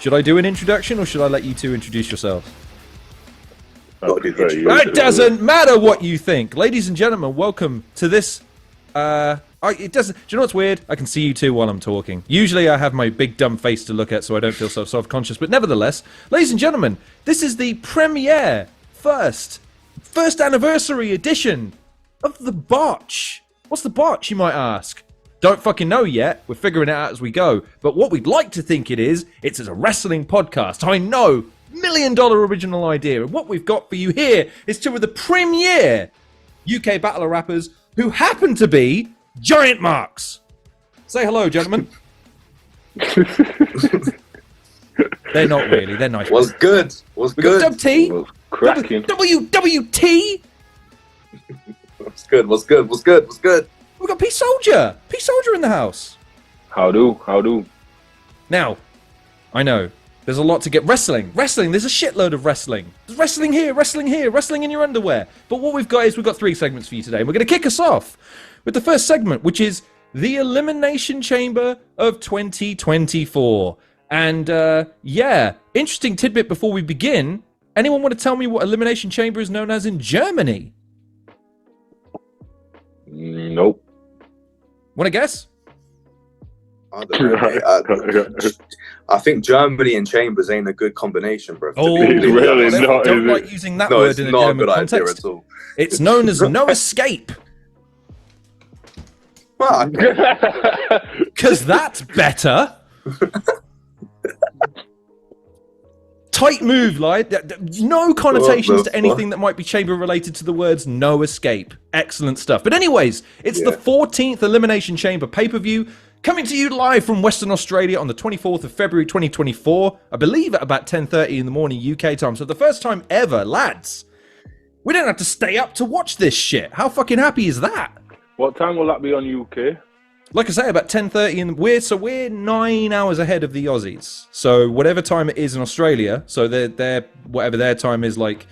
Should I do an introduction or should I let you two introduce yourselves? It doesn't matter what you think. Ladies and gentlemen, welcome to this... it doesn't. Do you know what's weird? I can see you two while I'm talking. Usually I have my big dumb face to look at so I don't feel so self-conscious. But nevertheless, ladies and gentlemen, this is the premiere, first anniversary edition of the Botch. What's the Botch, you might ask? Don't fucking know yet. We're figuring it out as we go. But what we'd like to think it's a wrestling podcast. I know, $1 million original idea. And what we've got for you here is two of the premier UK battle rappers who happen to be giant marks. Say hello, gentlemen. They're not really. They're nice. What's good? What's we good? got Dub T. Cracking. WWT. What's good? What's good? What's good? What's good? We've got P Solja. P Solja in the house. How do? Now, I know there's a lot to get. Wrestling. There's a shitload of wrestling. There's wrestling here, wrestling in your underwear. But what we've got is 3 segments for you today. And we're going to kick us off with the first segment, which is the Elimination Chamber of 2024. And interesting tidbit before we begin. Anyone want to tell me what Elimination Chamber is known as in Germany? Nope. Want to guess? I don't know. I think Germany and Chambers ain't a good combination, bro. Really not. Don't like using that No, word it's in a not a German good idea context. at all. It's known as no escape. Fuck. Because that's better. Tight move, like no connotations to anything that might be chamber related to the words no escape. Excellent stuff. But anyways, it's the 14th Elimination Chamber pay-per-view coming to you live from Western Australia on the 24th of February 2024. I believe at about 10:30 in the morning UK time. So the first time ever, lads. We don't have to stay up to watch this shit. How fucking happy is that? What time will that be on UK? Like I say, about 10:30 in the we're 9 hours ahead of the Aussies. So whatever time it is in Australia, so they're whatever their time is, like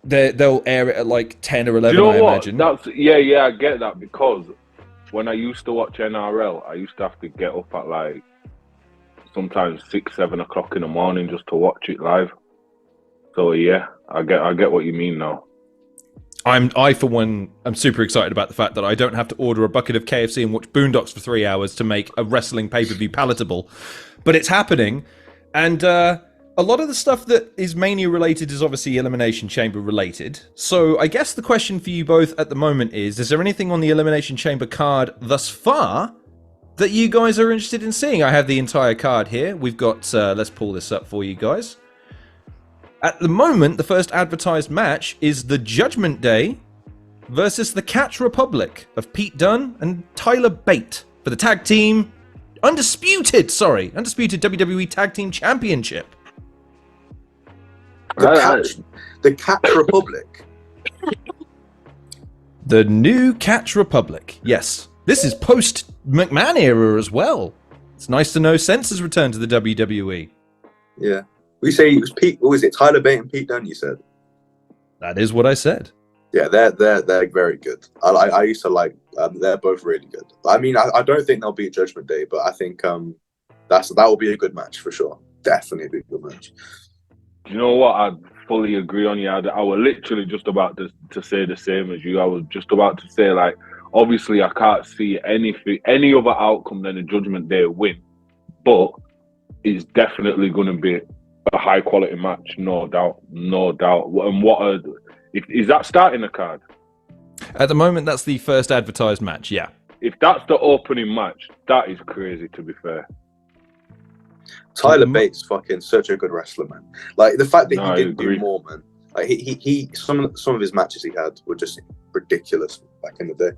they'll air it at like 10 or 11. Do you know I what? imagine. That's I get that, because when I used to watch NRL, I used to have to get up at like sometimes 6-7 o'clock in the morning just to watch it live. So yeah, I get what you mean now. I for one, I'm super excited about the fact that I don't have to order a bucket of KFC and watch Boondocks for 3 hours to make a wrestling pay-per-view palatable. But it's happening. And a lot of the stuff that is Mania related is obviously Elimination Chamber related. So I guess the question for you both at the moment is there anything on the Elimination Chamber card thus far that you guys are interested in seeing? I have the entire card here. We've got, let's pull this up for you guys. At the moment, the first advertised match is the Judgment Day versus the Catch Republic of Pete Dunne and Tyler Bate for the tag team undisputed WWE Tag Team Championship. The Catch Republic. The new Catch Republic. Yes. This is post McMahon era as well. It's nice to know Sense has returned to the WWE. Yeah. We say it was Pete. What was it? Tyler Bate and Pete Dunne, you said? That is what I said. Yeah, they're very good. I used to like. They're both really good. I mean, I don't think they'll be a Judgment Day, but I think that will be a good match for sure. Definitely be a good match. You know what? I fully agree on you. I was literally just about to say the same as you. I was just about to say, like, obviously I can't see any other outcome than a Judgment Day win, but it's definitely going to be a high quality match, no doubt. And is that starting the card? At the moment, that's the first advertised match. Yeah. If that's the opening match, that is crazy. To be fair, Tyler Bates fucking such a good wrestler, man. Like the fact that he didn't do more, man. Like he some of his matches he had were just ridiculous back in the day.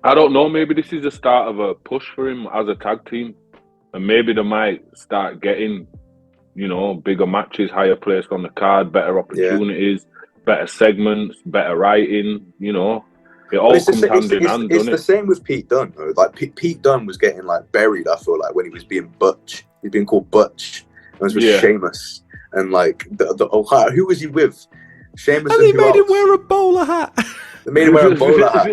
I don't know. Maybe this is the start of a push for him as a tag team. And maybe they might start getting, bigger matches, higher placed on the card, better opportunities, better segments, better writing, It all comes hand in hand, doesn't it? It's the same with Pete Dunne, though. Like, Pete Dunne was getting, like, buried, I feel like, when he was being Butch. He was being called Butch. It was with Sheamus. And, like, who was he with? Sheamus and he made him wear a bowler hat. They made him wear a bowler hat.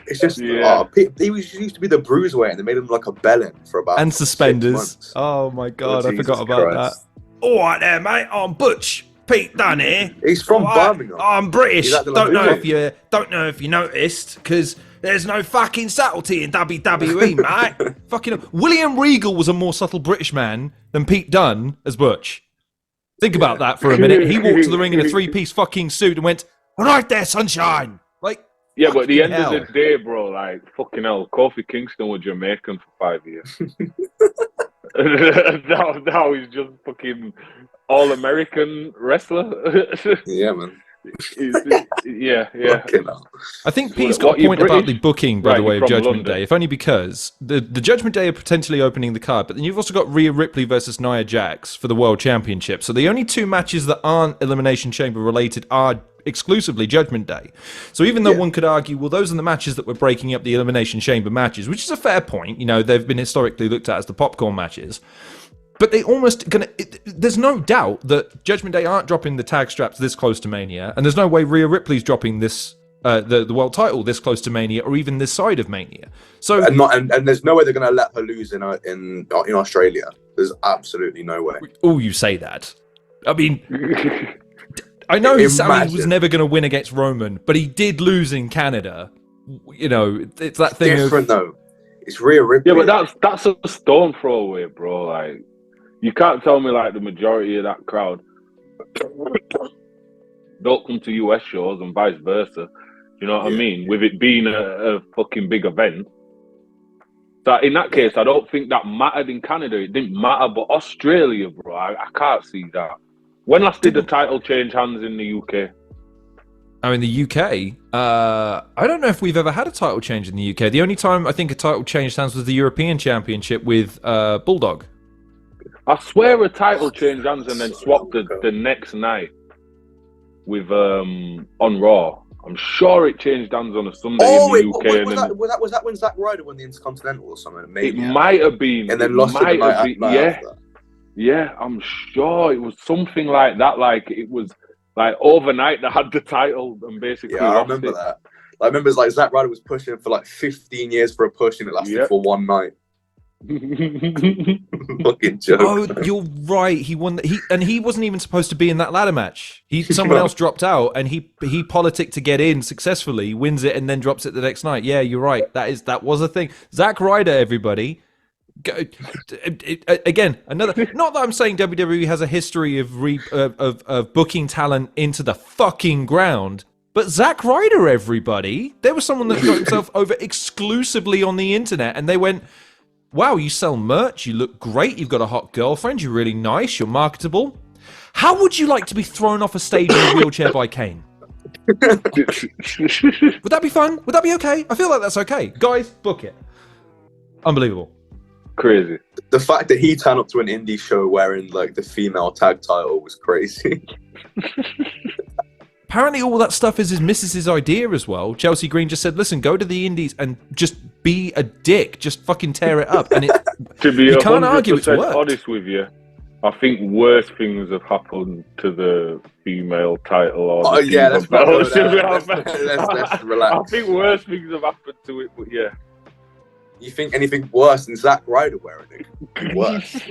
It's just Yeah. he used to be the bruiserweight, and they made him like a bellend for about And 6 suspenders. months. Oh my god, I Jesus forgot about Christ. that. All right there, mate. I'm Butch. Pete Dunne here. He's from All right, Birmingham. I'm British. He's acting like Don't a know if you noticed, because there's no fucking subtlety in WWE, mate. Fucking William Regal was a more subtle British man than Pete Dunne as Butch. Think about that for a minute. He walked to the ring in a 3-piece fucking suit and went, "All right there, sunshine." Like, Yeah, but at the fucking end hell. of the day, bro, like, fucking hell, Kofi Kingston was Jamaican for 5 years. now he's just fucking all-American wrestler. Yeah, man. Yeah. Fucking hell. I think Pete's What, got a you point about British? the booking, by Right, the way, you're of from Judgment London. Day, if only because the Judgment Day are potentially opening the card, but then you've also got Rhea Ripley versus Nia Jax for the World Championship. So the only two matches that aren't Elimination Chamber related are exclusively Judgment Day. So even though one could argue, well, those are the matches that we're breaking up the Elimination Chamber matches, which is a fair point. You know, they've been historically looked at as the popcorn matches. But they almost there's no doubt that Judgment Day aren't dropping the tag straps this close to Mania, and there's no way Rhea Ripley's dropping this the world title this close to Mania, or even this side of Mania. So And there's no way they're gonna let her lose in Australia. There's absolutely no way. oh, you say that. I mean, I know Sami was Imagine. never going to win against Roman, but he did lose in Canada. You know, it's that thing Different of though. It's Rhea Ripley. Yeah, but that's a stone throw away, bro. Like, you can't tell me like the majority of that crowd don't come to US shows and vice versa. You know what I mean? With it being a fucking big event. So in that case, I don't think that mattered in Canada. It didn't matter, but Australia, bro, I can't see that. When last did the title change hands in the UK? Oh, in the UK, I don't know if we've ever had a title change in the UK. The only time I think a title changed hands was the European Championship with Bulldog. I swear a title changed hands and then swapped the next night with on Raw. I'm sure it changed hands on a Sunday in the UK. Was that when Zack Ryder won the Intercontinental or something? Maybe. It might have been. And then lost it the night after. Yeah, I'm sure it was something like that. Like, it was like overnight they had the title and basically I lost remember it. that. I remember it's like Zack Ryder was pushing for like 15 years for a push and it lasted for one night. Fucking joke. Oh, you're right. He won. He wasn't even supposed to be in that ladder match. Someone else dropped out, and he politicked to get in successfully, wins it, and then drops it the next night. Yeah, you're right. That was a thing. Zack Ryder, everybody. Again, another. Not that I'm saying WWE has a history of booking talent into the fucking ground. But Zack Ryder, everybody. There was someone that got himself over exclusively on the internet, and they went, "Wow, you sell merch, you look great, you've got a hot girlfriend, you're really nice, you're marketable. How would you like to be thrown off a stage in a wheelchair by Kane?" Would that be fun? Would that be okay? I feel like that's okay. Guys, book it. Unbelievable. Crazy. The fact that he turned up to an indie show wearing like the female tag title was crazy. Apparently all that stuff is his missus's idea as well. Chelsea Green just said, listen, go to the indies and just be a dick. Just fucking tear it up. And To be you can't argue it's 100% worked. honest with you, I think worse things have happened to the female title. Or the yeah, let's female not go belt. there. Let's relax. I think worse things have happened to it, but yeah. You think anything worse than Zack Ryder wearing it? Worse.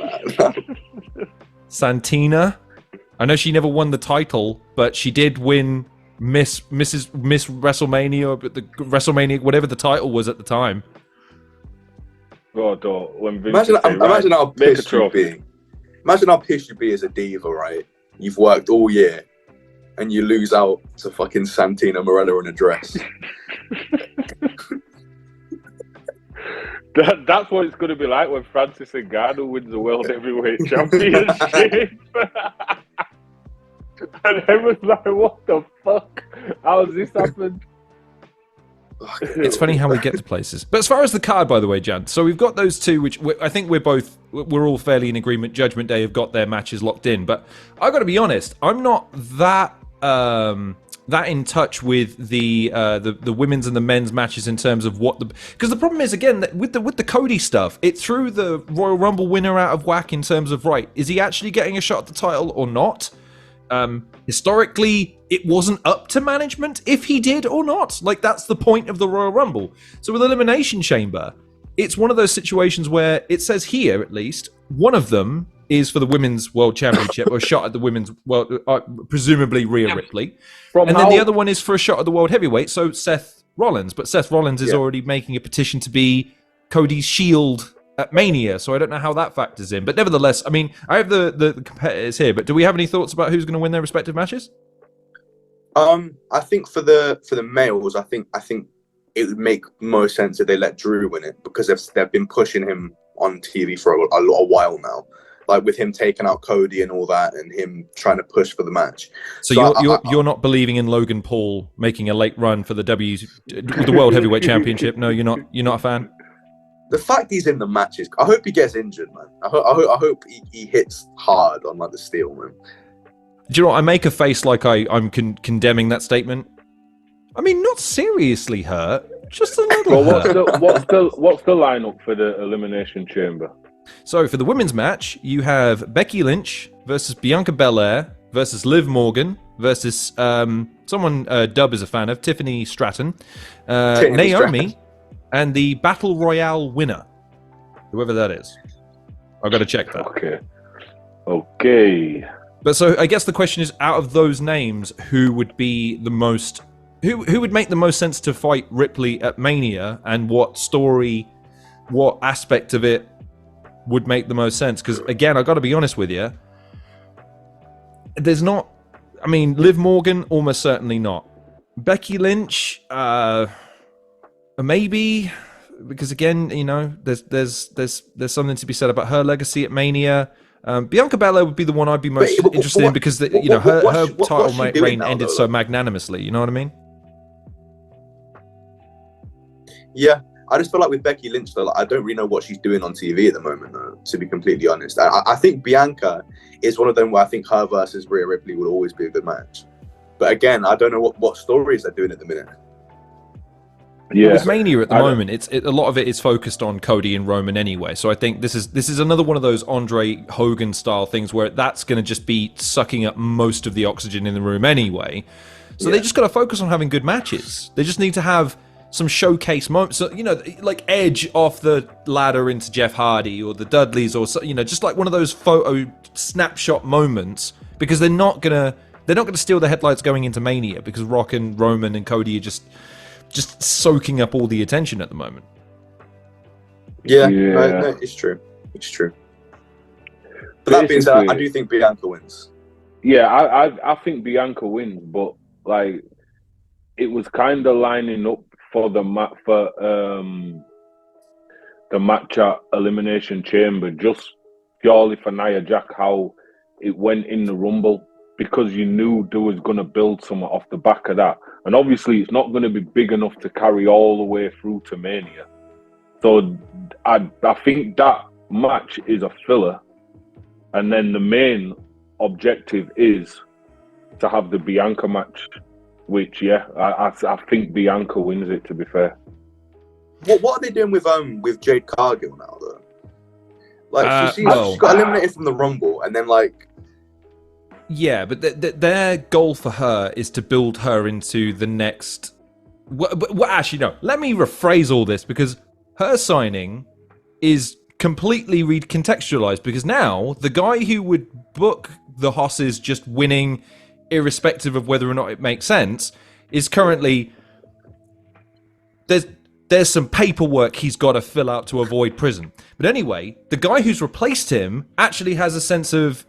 Santina. I know she never won the title, but she did win Miss WrestleMania, but the WrestleMania, whatever the title was at the time. God, when Imagine how make a pissed you'd trophy. be. Imagine how pissed you'd be as a diva, right? You've worked all year, and you lose out to fucking Santina Morella in a dress. That's what it's going to be like when Francis Ngannou wins the World Heavyweight Championship. And everyone's like, what the fuck? How has this happened? It's funny how we get to places. But as far as the card, by the way, Jan, so we've got those two, which I think we're all fairly in agreement. Judgment Day have got their matches locked in. But I've got to be honest, I'm not that in touch with the women's and the men's matches in terms of what because the problem is, again, that with the Cody stuff, it threw the Royal Rumble winner out of whack in terms of, right, is he actually getting a shot at the title or not? historically it wasn't up to management if he did or not. Like, that's the point of the Royal Rumble. So with Elimination Chamber, it's one of those situations where it says here, at least, one of them is for the Women's World Championship, or a shot at the Women's World, presumably Rhea Ripley. And then the other one is for a shot at the World Heavyweight, so Seth Rollins. But Seth Rollins is already making a petition to be Cody's Shield at Mania, so I don't know how that factors in. But nevertheless, I mean, I have the competitors here, but do we have any thoughts about who's going to win their respective matches? I think for the males, I think it would make most sense if they let Drew win it, because they've been pushing him on TV for a while now, like with him taking out Cody and all that, and him trying to push for the match. So you're not believing in Logan Paul making a late run for the World Heavyweight Championship? No, you're not a fan. The fact he's in the matches, I hope he gets injured, man. I hope he hits hard on like the steel, man. Do you know what? I make a face like I'm condemning that statement. I mean, not seriously hurt, just a little. Well, what's the lineup for the Elimination Chamber? So for the women's match, you have Becky Lynch versus Bianca Belair versus Liv Morgan versus someone Dub is a fan of, Tiffany Stratton, Naomi. And the Battle Royale winner, whoever that is. I've got to check that. Okay. But so I guess the question is, out of those names, who would be the most... Who would make the most sense to fight Ripley at Mania, and what aspect of it would make the most sense? Because, again, I've got to be honest with you, there's not... I mean, Liv Morgan, almost certainly not. Becky Lynch... maybe, because again, you know, there's something to be said about her legacy at Mania. Bianca Belair would be the one I'd be most interested in, because her title reign ended so magnanimously. You know what I mean? Yeah, I just feel like with Becky Lynch, though, like, I don't really know what she's doing on TV at the moment, though, to be completely honest. I think Bianca is one of them where I think her versus Rhea Ripley would always be a good match. But again, I don't know what stories they're doing at the minute. Yeah, with Mania at the moment, a lot of it is focused on Cody and Roman anyway. So I think this is another one of those Andre Hogan style things where that's going to just be sucking up most of the oxygen in the room anyway. So they just got to focus on having good matches. They just need to have some showcase moments. So, you know, like Edge off the ladder into Jeff Hardy, or the Dudleys, or you know, just like one of those photo snapshot moments, because they're not gonna steal the headlights going into Mania, because Rock and Roman and Cody are just soaking up all the attention at the moment. Yeah. No, it's true. It's true. But that being said, I do think Bianca wins. Yeah, I think Bianca wins, but like, it was kind of lining up for the match at Elimination Chamber, just purely for Nia Jax, how it went in the Rumble, because you knew there was going to build something off the back of that. And obviously, it's not going to be big enough to carry all the way through to Mania. So I think that match is a filler. And then the main objective is to have the Bianca match, which, I think Bianca wins it, to be fair. What are they doing with Jade Cargill now, though? Like, she got eliminated from the Rumble, and then, like... Yeah, but their goal for her is to build her into the next... Well, actually, no. Let me rephrase all this, because her signing is completely recontextualized, because now the guy who would book the Hosses just winning, irrespective of whether or not it makes sense, is currently... There's some paperwork he's got to fill out to avoid prison. But anyway, the guy who's replaced him actually has a sense of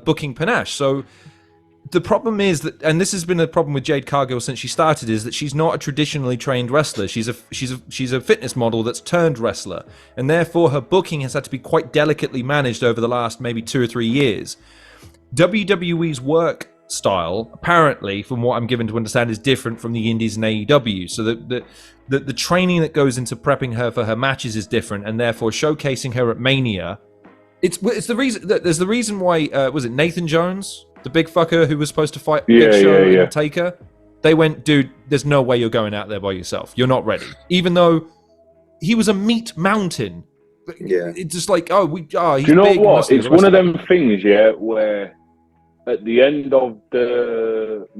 booking panache. So the problem is that, and this has been a problem with Jade Cargill since she started, is that she's not a traditionally trained wrestler. She's a fitness model that's turned wrestler, and therefore her booking has had to be quite delicately managed over the last maybe 2 or 3 years. WWE's work style, apparently, from what I'm given to understand, is different from the Indies and AEW. So the training that goes into prepping her for her matches is different, and therefore showcasing her at Mania. It's the reason. There's the reason why was it Nathan Jones, the big fucker who was supposed to fight Big Show and Taker? They went, dude, there's no way you're going out there by yourself. You're not ready. Even though he was a meat mountain. Yeah. It's just like, he's Do you know big, what? It's one of them things, where at the end of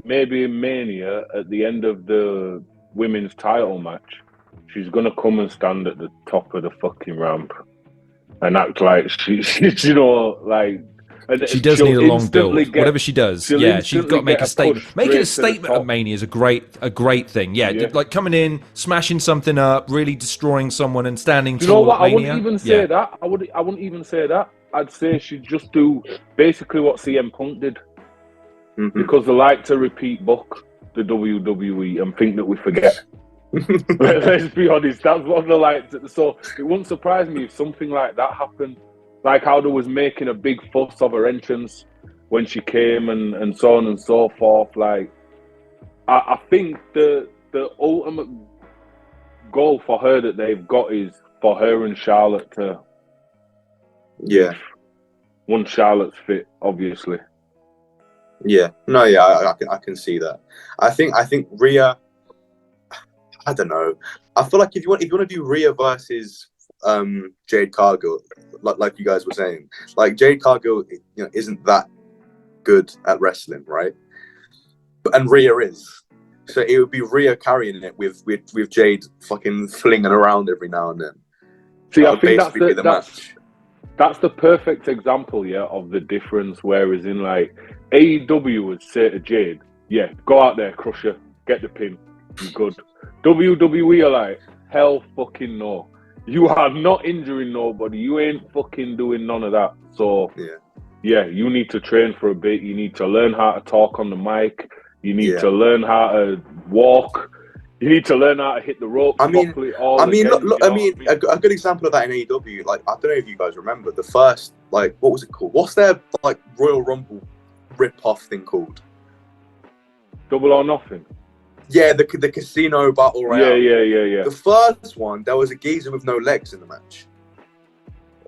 maybe in Mania, at the end of the women's title match, she's gonna come and stand at the top of the fucking ramp and act like she's you know, like. And she does need a long build. Whatever she does, she's got to make a statement. Making a statement at Mania is a great thing. Yeah, like coming in, smashing something up, really destroying someone, and standing tall. You know what? At Mania. I wouldn't even say that. I wouldn't even say that. I'd say she'd just do basically what CM Punk did, because they like to repeat book the WWE and think that we forget. Let's be honest. That's what they like. So it wouldn't surprise me if something like that happened. Like how they was making a big fuss of her entrance when she came and so on and so forth. Like, I think the ultimate goal for her that they've got is for her and Charlotte to... Yeah. Once Charlotte's fit, obviously. Yeah. No, yeah, I can see that. I think Rhea... I don't know. I feel like if you want to do Rhea versus... Jade Cargill, like you guys were saying, like Jade Cargill, isn't that good at wrestling, right? And Rhea is, so it would be Rhea carrying it with Jade fucking flinging around every now and then. See, I think that's the perfect example, of the difference. Whereas in like AEW would say to Jade, "Yeah, go out there, crush her, get the pin, you're good." WWE are like, hell fucking no. You are not injuring nobody. You ain't fucking doing none of that. So, yeah, you need to train for a bit. You need to learn how to talk on the mic. You need to learn how to walk. You need to learn how to hit the ropes properly. A good example of that in AEW, like, I don't know if you guys remember, the first, like, what was it called? What's their, like, Royal Rumble rip-off thing called? Double or Nothing. Yeah, the casino battle royale. Yeah. The first one, there was a geezer with no legs in the match.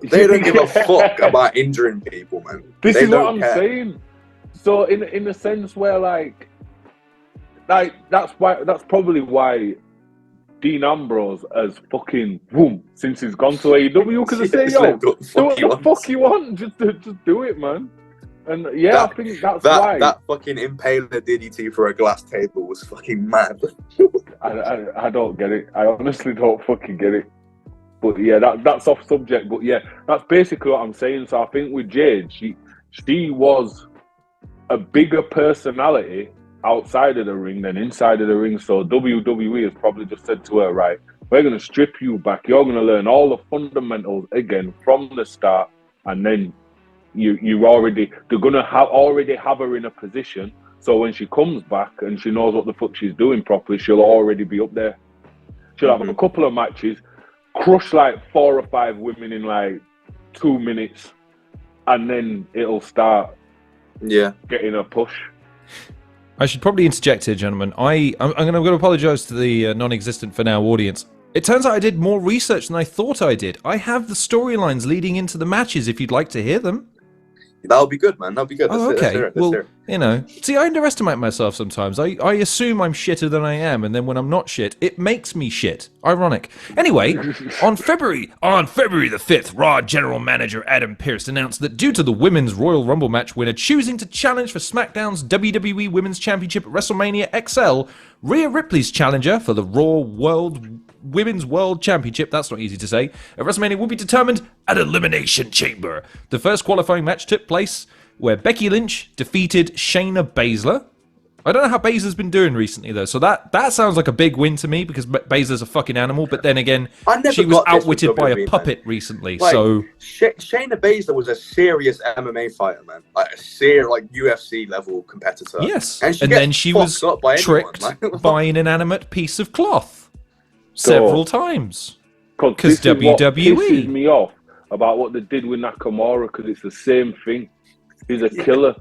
They don't give a fuck about injuring people, man. This is what I'm saying. So in a sense where like that's probably why Dean Ambrose has fucking boom since he's gone to AEW, because they say, yo, do what the fuck you want, just do it, man. And I think that's why that fucking impaler DDT for a glass table was fucking mad. I don't get it. I honestly don't fucking get it. But yeah, that's off subject. But yeah, that's basically what I'm saying. So I think with Jade, she was a bigger personality outside of the ring than inside of the ring. So WWE has probably just said to her, right, we're going to strip you back. You're going to learn all the fundamentals again from the start, and then they're gonna already have her in a position, so when she comes back and she knows what the fuck she's doing properly, she'll already be up there. She'll have a couple of matches, crush like 4 or 5 women in like 2 minutes, and then it'll start getting a push. I should probably interject here, gentlemen. I'm going to apologise to the non-existent for now audience. It turns out I did more research than I thought I did. I have the storylines leading into the matches if you'd like to hear them. That'll be good, man. That'll be good. See, I underestimate myself sometimes. I assume I'm shitter than I am, and then when I'm not shit, it makes me shit. Ironic. Anyway, on February the 5th, Raw General Manager Adam Pearce announced that due to the Women's Royal Rumble match winner choosing to challenge for SmackDown's WWE Women's Championship at Wrestlemania XL, Rhea Ripley's challenger for the Raw Women's World Championship, that's not easy to say, at WrestleMania will be determined at Elimination Chamber. The first qualifying match took place where Becky Lynch defeated Shayna Baszler. I don't know how Baszler's been doing recently, though, so that sounds like a big win to me, because Baszler's a fucking animal, but then again, she was outwitted by a puppet recently, like, so... Shayna Baszler was a serious MMA fighter, man. Like, a serious, like, UFC-level competitor. Yes, and then she was tricked by an inanimate piece of cloth. Several times. Because WWE. What pisses me off about what they did with Nakamura, because it's the same thing. He's a killer.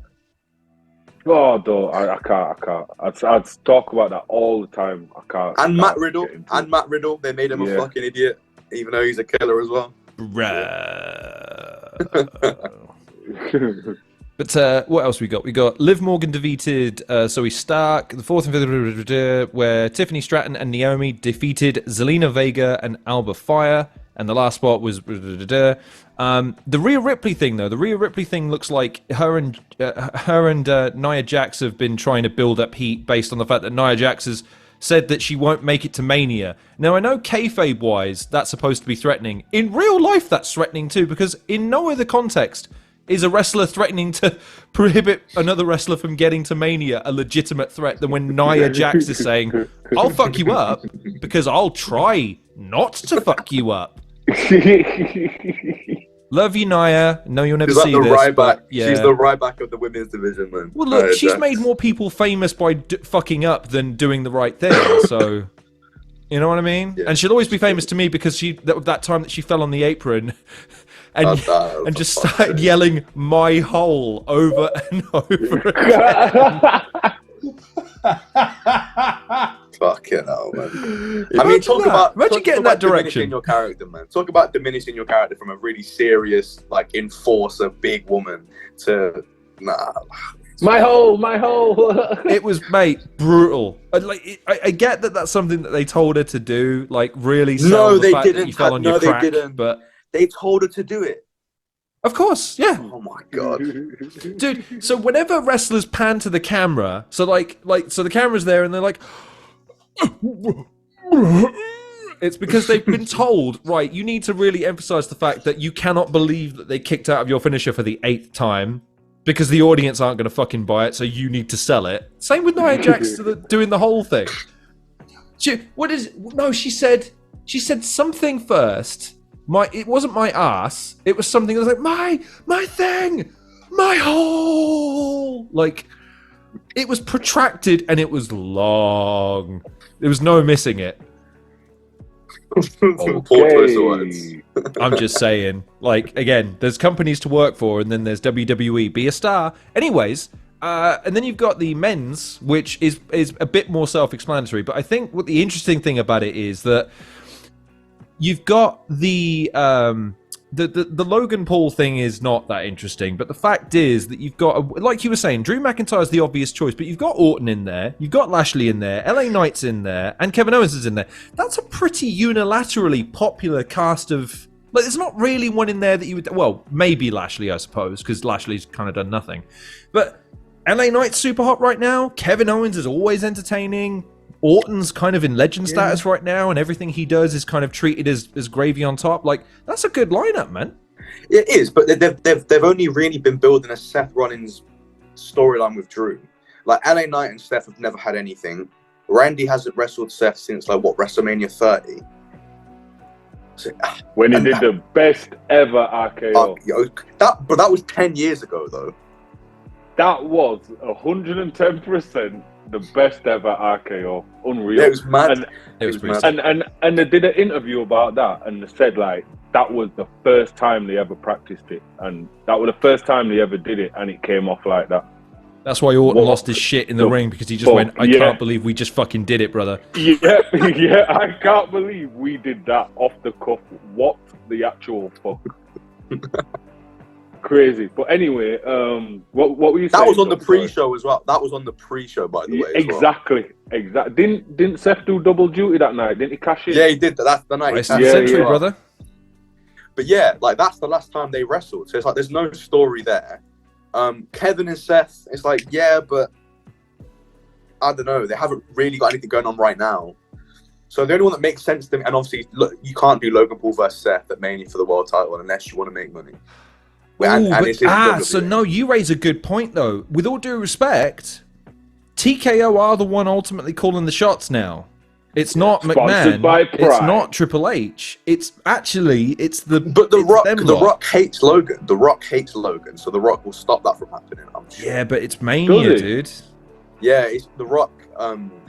Oh, no, I can't. I'd talk about that all the time. I can't. And Matt Riddle, they made him a fucking idiot, even though he's a killer as well. But what else we got? We got Liv Morgan defeated Zoe Stark. The 4th and 5th, where Tiffany Stratton and Naomi defeated Zelina Vega and Alba Fire. and the last spot was the Rhea Ripley thing though. The Rhea Ripley thing looks like her and Nia Jax have been trying to build up heat based on the fact that Nia Jax has said that she won't make it to Mania. Now I know kayfabe wise that's supposed to be threatening. In real life that's threatening too, because in no other context is a wrestler threatening to prohibit another wrestler from getting to Mania a legitimate threat than when Nia Jax is saying, I'll fuck you up because I'll try not to fuck you up. Love you, Nia. No, you'll never see this. But, yeah. She's the Ryback of the women's division, man. Well, look, she's made more people famous by fucking up than doing the right thing, so... You know what I mean? Yeah, and she'll always be famous to me because that time that she fell on the apron... And just started yelling "my hole" over and over again. Fucking hell, man. I mean, imagine getting that direction. Your character, man. Talk about diminishing your character from a really serious, like, enforcer, big woman to my hole. It was, mate, brutal. I get that that's something that they told her to do, like really. No, they didn't. You fell on your crack, they didn't. But they told her to do it. Of course, yeah. Oh my god, dude. So whenever wrestlers pan to the camera, so so the camera's there, and they're like, it's because they've been told, right? You need to really emphasize the fact that you cannot believe that they kicked out of your finisher for the 8th time, because the audience aren't going to fucking buy it. So you need to sell it. Same with Nia Jax doing the whole thing. She said something first. It wasn't my ass. It was something that was like my thing, my hole. Like, it was protracted and it was long. There was no missing it. Okay. I'm just saying. Like, again, there's companies to work for, and then there's WWE. Be a star. Anyways, and then you've got the men's, which is a bit more self-explanatory. But I think what the interesting thing about it is that you've got the Logan Paul thing is not that interesting, but the fact is that you've got, like you were saying, Drew McIntyre's the obvious choice, but you've got Orton in there, you've got Lashley in there, LA Knight's in there, and Kevin Owens is in there. That's a pretty unilaterally popular cast of... Like, there's not really one in there that you would... Well, maybe Lashley, I suppose, because Lashley's kind of done nothing. But LA Knight's super hot right now. Kevin Owens is always entertaining. Orton's kind of in legend status right now, and everything he does is kind of treated as gravy on top. Like, that's a good lineup, man. It is, but they've only really been building a Seth Rollins storyline with Drew. Like, LA Knight and Seth have never had anything. Randy hasn't wrestled Seth since, like, what, WrestleMania 30? So, when he did the best ever RKO. But that was 10 years ago, though. That was 110%. The best ever RKO, unreal. Yeah, it was mad. And they did an interview about that, and they said like that was the first time they ever practiced it, and that was the first time they ever did it, and it came off like that. That's why Orton lost his shit in the ring, because he just went, I can't believe we just fucking did it, brother. Yeah, I can't believe we did that off the cuff. What the actual fuck? Crazy. But anyway, what were you saying? That was on the pre-show as well. That was on the pre-show, by the way. Exactly. Didn't Seth do double duty that night? Didn't he cash in? Yeah, he did. That's the night. Century, brother. But yeah, like, that's the last time they wrestled. So it's like, there's no story there. Kevin and Seth, it's like, yeah, but I don't know. They haven't really got anything going on right now. So the only one that makes sense to me, and obviously, look, you can't do Logan Paul versus Seth at Mania for the world title unless you want to make money. So no, you raise a good point though. With all due respect, TKO are the one ultimately calling the shots now. It's not McMahon. It's not Triple H. It's the. But the Rock hates Logan. The Rock hates Logan, so the Rock will stop that from happening. I'm sure. Yeah, but it's Mania, dude. Yeah, the Rock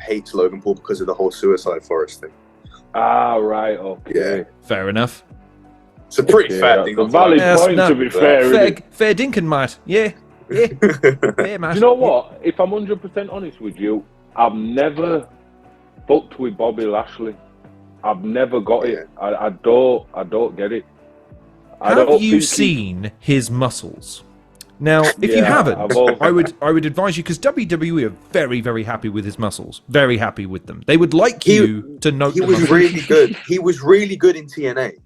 hates Logan Paul because of the whole Suicide Forest thing. Ah, right. Okay. Yeah. Fair enough. It's a pretty fair thing. A valid point, to be fair. Fair dinkum, mate. Yeah. Yeah, mate. You know what? If I'm 100% honest with you, I've never fucked with Bobby Lashley. I've never got it. I don't get it. Have you seen his muscles? Now, if you haven't, I would advise you, because WWE are very, very happy with his muscles. Very happy with them. They would like you to note. He was really good. He was really good in TNA.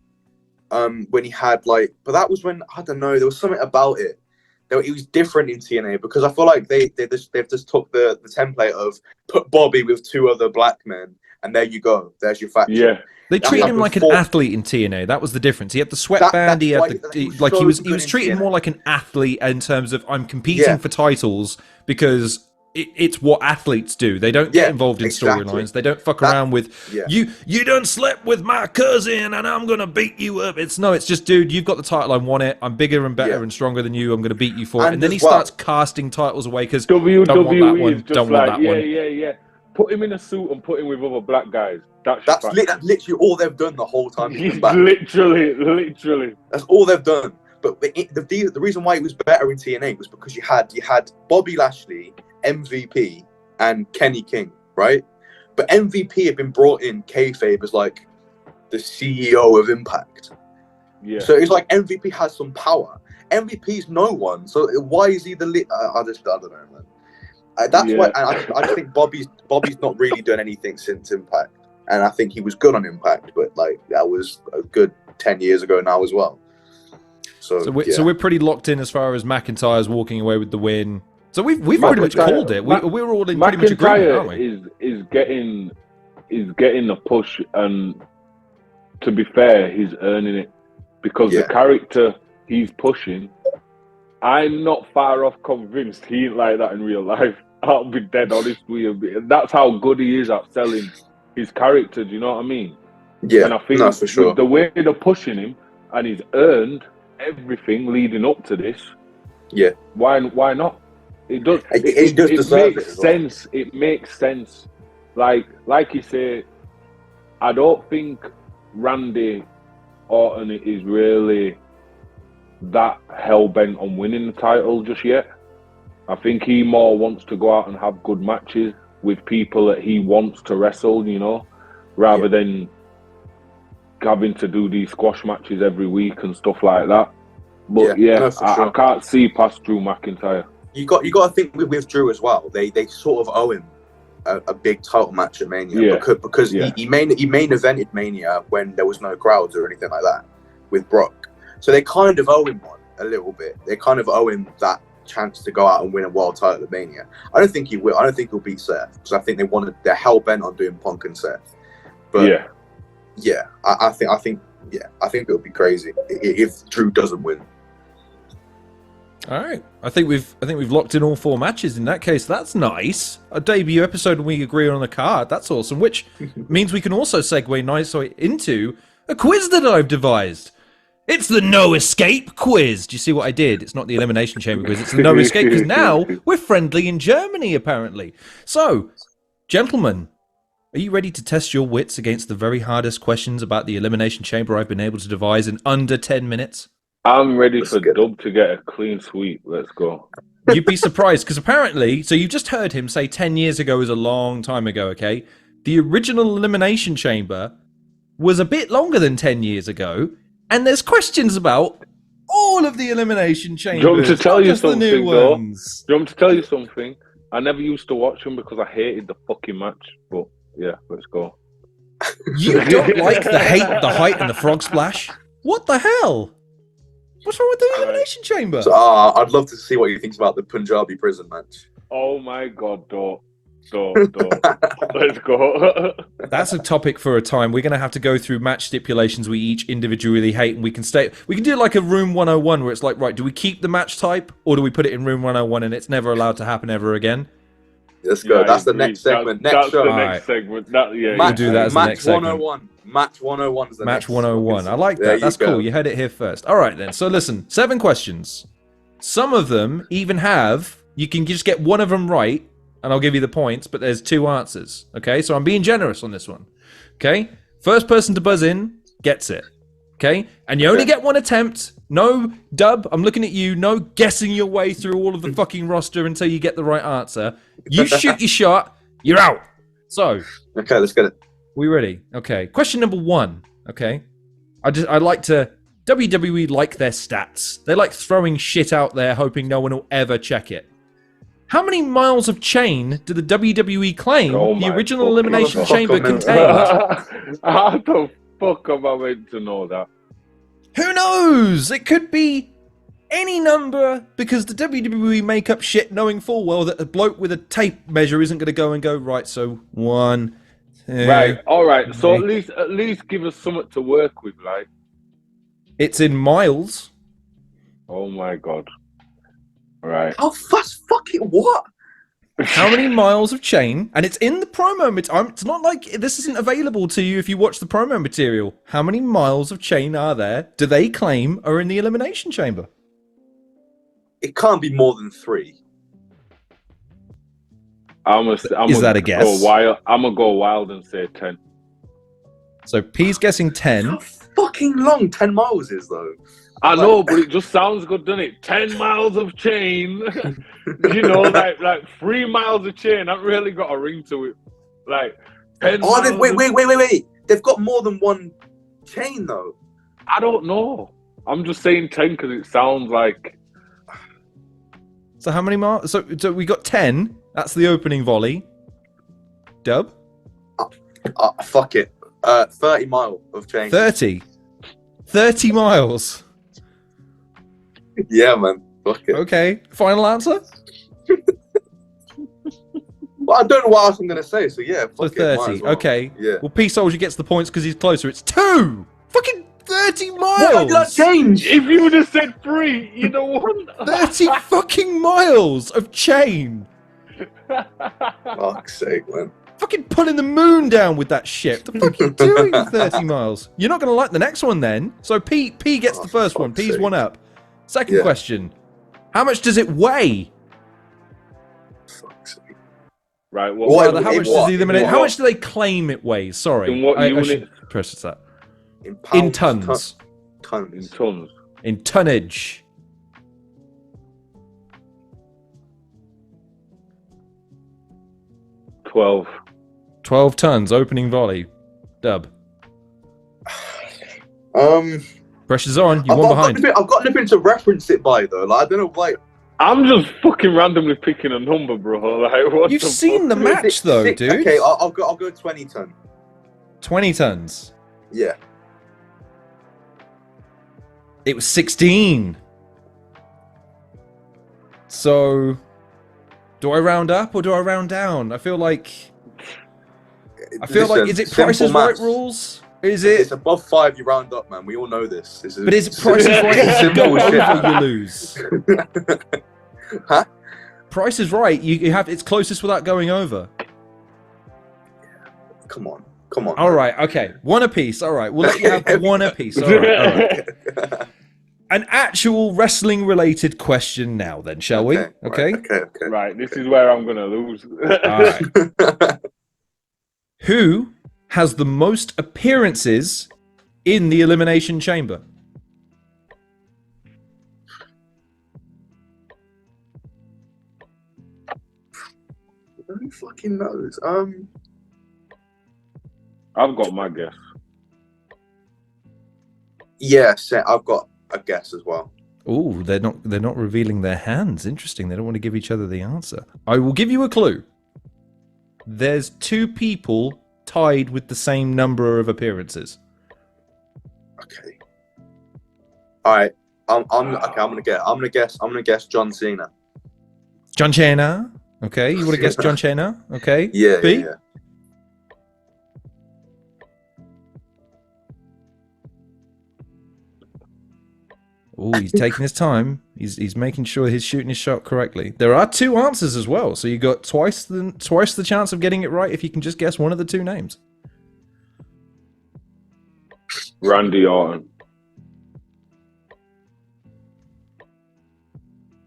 when he had like, but that was when I don't know. There was something about it. It was different in TNA because I feel like they've just took the template of put Bobby with 2 other black men and there you go. There's your faction. Yeah. They treated him like an athlete in TNA. That was the difference. He had the sweatband. He had he was treated more like an athlete in terms of I'm competing for titles because it's what athletes do. They don't get involved in storylines. They don't fuck around with you done slept with my cousin and I'm gonna beat you up. It's just dude, you've got the title, I want it. I'm bigger and better and stronger than you. I'm gonna beat you for it. And then he starts casting titles away because WWE don't want that one. is just Don't like, want that one. Yeah. Put him in a suit and put him with other black guys. That's literally all they've done the whole time he's been back. Literally. That's all they've done. But the reason why it was better in TNA was because you had Bobby Lashley, MVP, and Kenny King, right? But MVP had been brought in kayfabe as like the CEO of Impact. Yeah. So it's like MVP has some power. MVP's no one. So why is he the lead? I don't know, man. That's why, and I just think Bobby's not really done anything since Impact, and I think he was good on Impact, but like that was a good 10 years ago now as well. So we're pretty locked in as far as McIntyre's walking away with the win. So we've pretty much called it. We're all in pretty much agreement, aren't we? Is getting the push, and to be fair, he's earning it because the character he's pushing. I'm not far off convinced he ain't like that in real life. I'll be dead honest with you. That's how good he is at selling his character. Do you know what I mean? Yeah, and I think for sure. With the way they're pushing him, and he's earned everything leading up to this. Yeah. Why not? It does. It makes sense. It makes sense. Like you say, I don't think Randy Orton is really that hell-bent on winning the title just yet. I think he more wants to go out and have good matches with people that he wants to wrestle, you know, rather than having to do these squash matches every week and stuff like that. But I can't see past Drew McIntyre. You got to think with Drew as well. They sort of owe him a big title match at Mania because he main evented Mania when there was no crowds or anything like that with Brock. So they kind of owe him one a little bit. They kind of owe him that chance to go out and win a world title at Mania. I don't think he will. I don't think he'll beat Seth because I think they're hell bent on doing Punk and Seth. But I think it'll be crazy if Drew doesn't win. All right, I think we've locked in all 4 matches. In that case, that's nice. A debut episode and we agree on the card. That's awesome. Which means we can also segue nicely into a quiz that I've devised. It's the No Escape quiz. Do you see what I did? It's not the Elimination Chamber quiz. It's the No Escape because now we're friendly in Germany, apparently. So, gentlemen, are you ready to test your wits against the very hardest questions about the Elimination Chamber I've been able to devise in under 10 minutes? I'm ready for Dub to get a clean sweep. Let's go. You'd be surprised because apparently, so you've just heard him say 10 years ago is a long time ago, okay? The original Elimination Chamber was a bit longer than 10 years ago. And there's questions about all of the Elimination Chambers. Do you want me to tell you something, though? Do you want me to tell you something? I never used to watch them because I hated the fucking match. But yeah, let's go. You don't like the height, and the frog splash? What the hell? What's wrong with the Elimination Chamber? So, I'd love to see what he thinks about the Punjabi prison match. Oh my god, don't. Let's go. That's a topic for a time. We're going to have to go through match stipulations we each individually hate, and we can do like a Room 101 where it's like, right, do we keep the match type or do we put it in Room 101 and it's never allowed to happen ever again? Let's go. That's the next segment. That's the next segment. We'll do that as the next segment. Match 101 is the Match next 101. I like that. That's cool. You heard it here first. All right then. So listen, 7 questions. Some of them even have, you can just get one of them right and I'll give you the points, but there's 2 answers. Okay, so I'm being generous on this one. Okay, first person to buzz in gets it. Okay, and you only get 1 attempt. No, Dub, I'm looking at you. No guessing your way through all of the fucking roster until you get the right answer. You shoot your shot, you're out. So, okay, let's get it. We ready? Okay, question number 1. Okay, I like to. WWE like their stats. They like throwing shit out there, hoping no one will ever check it. How many miles of chain do the WWE claim the original Elimination Chamber contained? How the fuck am I meant to know that? Who knows? It could be any number because the WWE make up shit knowing full well that a bloke with a tape measure isn't going to go and go, right, so 1, 2... Right, all right. So three. at least give us something to work with, like. It's in miles. Oh my god. Right. How fast? Fucking what? How many miles of chain? And it's in the promo. It's not like this isn't available to you if you watch the promo material. How many miles of chain are there? Do they claim are in the Elimination Chamber? It can't be more than 3. Is that a guess? I'm gonna go wild and say 10. So P's guessing 10. How fucking long 10 miles is though? I know, but it just sounds good, doesn't it? 10 miles of chain. You know, like 3 miles of chain. That really got a ring to it. Like 10 miles. Wait. They've got more than one chain though. I don't know. I'm just saying 10 because it sounds like. So how many miles? So we got 10. That's the opening volley. Dub? Fuck it. 30 mile of chain. 30. 30 miles. Yeah, man. Fuck it. Okay. Final answer? Well, I don't know what else I'm going to say, so yeah. So Fuck it, 30. well. Okay. Yeah. Well, P Soldier gets the points because he's closer. It's 2! Fucking 30 miles! Why did that change? If you would have said 3, you know what? 30 fucking miles of chain! Fuck's sake, man. Fucking pulling the moon down with that shit. The fuck are you doing with 30 miles? You're not going to like the next one then. So P gets the first one. P's sake. 1 up. Second question. How much does it weigh? Fuck's sake. Right. How much does the eliminate? How much do they claim it weighs? Sorry. In what I unit? should process that. In pounds, In tons. Tons. In tons. In tonnage. $12. 12 tons. Opening volley. Dub. Pressure's on. You're one behind. I've got nothing to reference it by though. Like I don't know, like I'm just fucking randomly picking a number, bro. Like, what You've the seen the fuck? match though, dude. Okay, I'll go 20 ton. 20 tons. Yeah. It was 16. So, do I round up or do I round down? I feel like, is it Price is Right rules? Is it? It's above 5. You round up, man. We all know this. But is it Price is Right? If you go over, you lose. Huh? Price is Right. You have it's closest without going over. Come on. All right. Okay. 1 apiece. All right. We'll let you have 1 apiece. All right. An actual wrestling-related question now, then, shall we? Okay. Okay. Right. This is where I'm gonna lose. All right. Who has the most appearances in the Elimination Chamber? Who fucking knows? I've got my guess. Yes, I've got a guess as well. Oh, they're not revealing their hands. Interesting. They don't want to give each other the answer. I will give you a clue. There's 2 people tied with the same number of appearances. Okay. All right. I'm gonna guess John Cena. John Cena. Okay, you want to guess John Cena? Okay. Yeah. B? Yeah. Oh, he's taking his time. He's making sure he's shooting his shot correctly. There are 2 answers as well, so you got twice the chance of getting it right if you can just guess one of the 2 names. Randy Orton.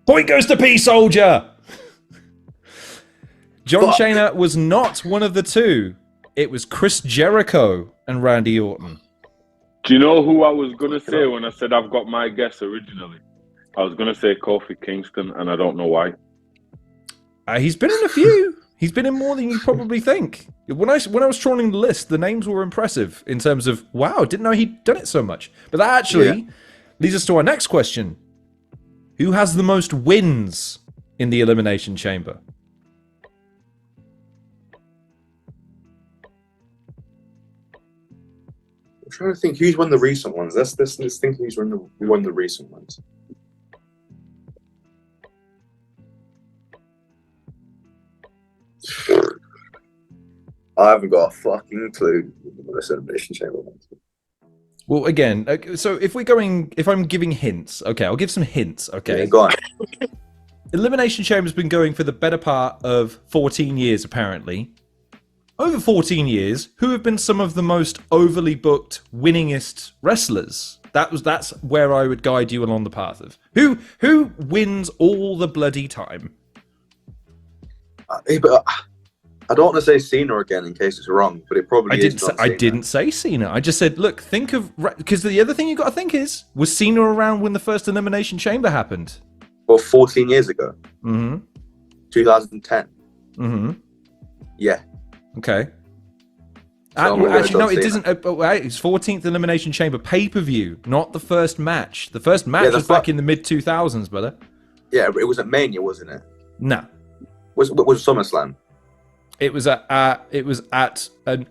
Point goes to P Soldier. John Cena was not one of the 2. It was Chris Jericho and Randy Orton. Do you know who I was gonna say when I said I've got my guess originally? I was gonna say Kofi Kingston, and I don't know why. He's been in a few. He's been in more than you probably think. When I was trawling the list, the names were impressive in terms of, wow, didn't know he'd done it so much. But that actually leads us to our next question. Who has the most wins in the Elimination Chamber? I'm trying to think who's won the recent ones. Let's think who won the recent ones. I haven't got a fucking clue. This Elimination Chamber ones. Well, again, so if I'm giving hints, okay, I'll give some hints, okay? Yeah, go on. Elimination Chamber's been going for the better part of 14 years, apparently. Over 14 years, who have been some of the most overly booked, winningest wrestlers? That's where I would guide you along the path of. Who wins all the bloody time? But I don't want to say Cena again in case it's wrong, but it probably is. I didn't say Cena. I just said, look, think of... Because the other thing you got to think is, was Cena around when the first Elimination Chamber happened? Well, 14 years ago. Mm-hmm. 2010. Mm-hmm. Yeah. Okay. So Actually, no, it doesn't. It's 14th Elimination Chamber pay-per-view, not the first match. The first match was back in the mid-2000s, brother. Yeah, but it was at Mania, wasn't it? No. Was SummerSlam? It was at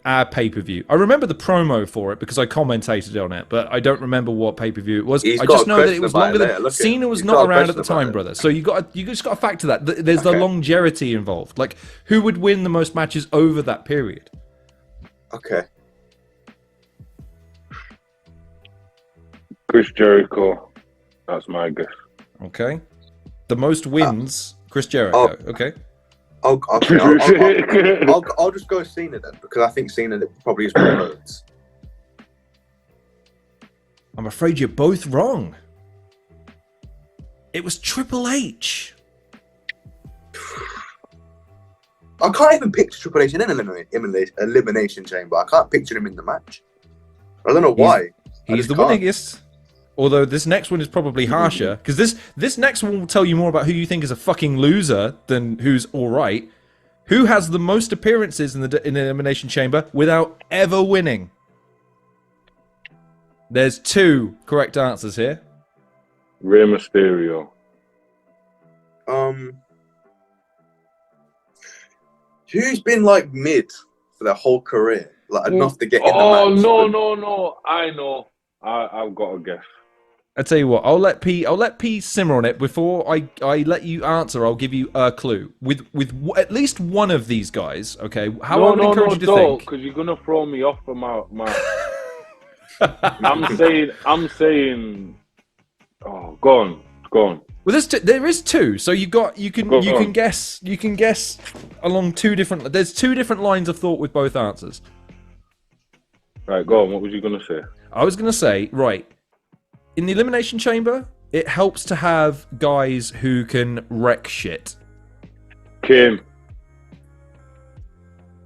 our pay-per-view. I remember the promo for it because I commentated on it, but I don't remember what pay-per-view it was. I just know that it was longer than Cena was not around at the time, brother. So you just got to factor that. There's the longevity involved. Like, who would win the most matches over that period? Okay. Chris Jericho. That's my guess. Okay. The most wins, Chris Jericho. Okay. I'll just go Cena then, because I think Cena probably is more loads. I'm afraid you're both wrong. It was Triple H. I can't even picture Triple H in an elimination chamber. I can't picture him in the match. I don't know why. He's the winningest. Although this next one is probably harsher, because this next one will tell you more about who you think is a fucking loser than who's all right. Who has the most appearances in the Elimination Chamber without ever winning? There's 2 correct answers here. Rey Mysterio. Who's been like mid for their whole career, like enough to get in the match? Oh no! I know. I've got a guess. I tell you what, I'll let P simmer on it before I let you answer. I'll give you a clue with at least one of these guys. Okay, I would encourage you to think, because you're gonna throw me off for my. I'm saying. Oh, go on. Well, there is 2, so you can guess along 2 different. There's 2 different lines of thought with both answers. Right, go on. What was you gonna say? I was gonna say, right, in the Elimination Chamber, it helps to have guys who can wreck shit. Kane.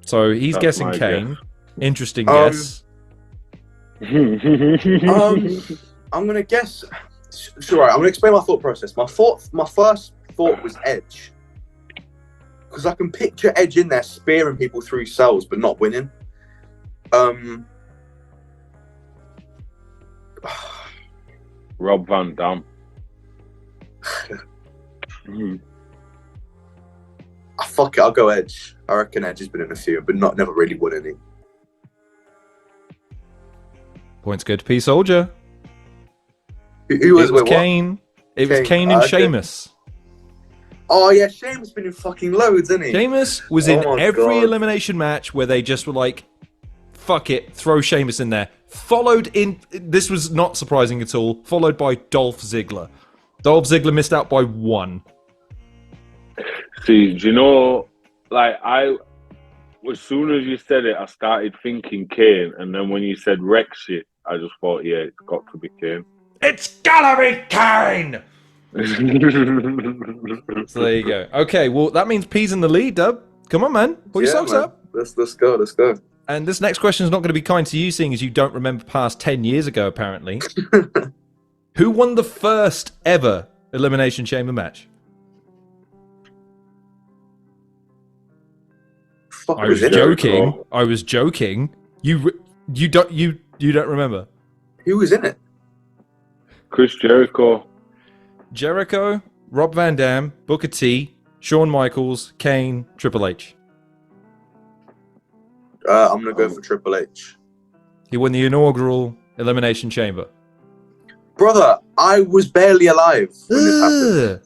So he's That's guessing my Kane. guess. Interesting guess. I'm gonna guess. Sure, I'm gonna explain my thought process. My first thought was Edge, because I can picture Edge in there spearing people through cells but not winning. Rob Van Dam. Fuck it, I'll go Edge. I reckon Edge has been in a few, but never really won any. Points go to P Soldier. Who was Kane. It was Kane and Sheamus. Oh yeah, Sheamus has been in fucking loads, isn't he? Sheamus was in every elimination match where they just were like, fuck it, throw Sheamus in there. Followed in, this was not surprising at all, followed by Dolph Ziggler. Dolph Ziggler missed out by 1. See, do you know, like, as soon as you said it, I started thinking Kane, and then when you said wreck shit, I just thought, yeah, it's got to be Kane. It's gotta be Kane! So there you go. Okay, well, that means P's in the lead, Dub. Come on, man. Pull your socks up. Let's go. And this next question is not going to be kind to you, seeing as you don't remember past 10 years ago, apparently. Who won the first ever Elimination Chamber match? I was joking. I was joking. You don't remember? Who was in it? Chris Jericho. Jericho, Rob Van Dam, Booker T, Shawn Michaels, Kane, Triple H. I'm gonna go for Triple H. He won the inaugural Elimination Chamber. Brother, I was barely alive when this happened.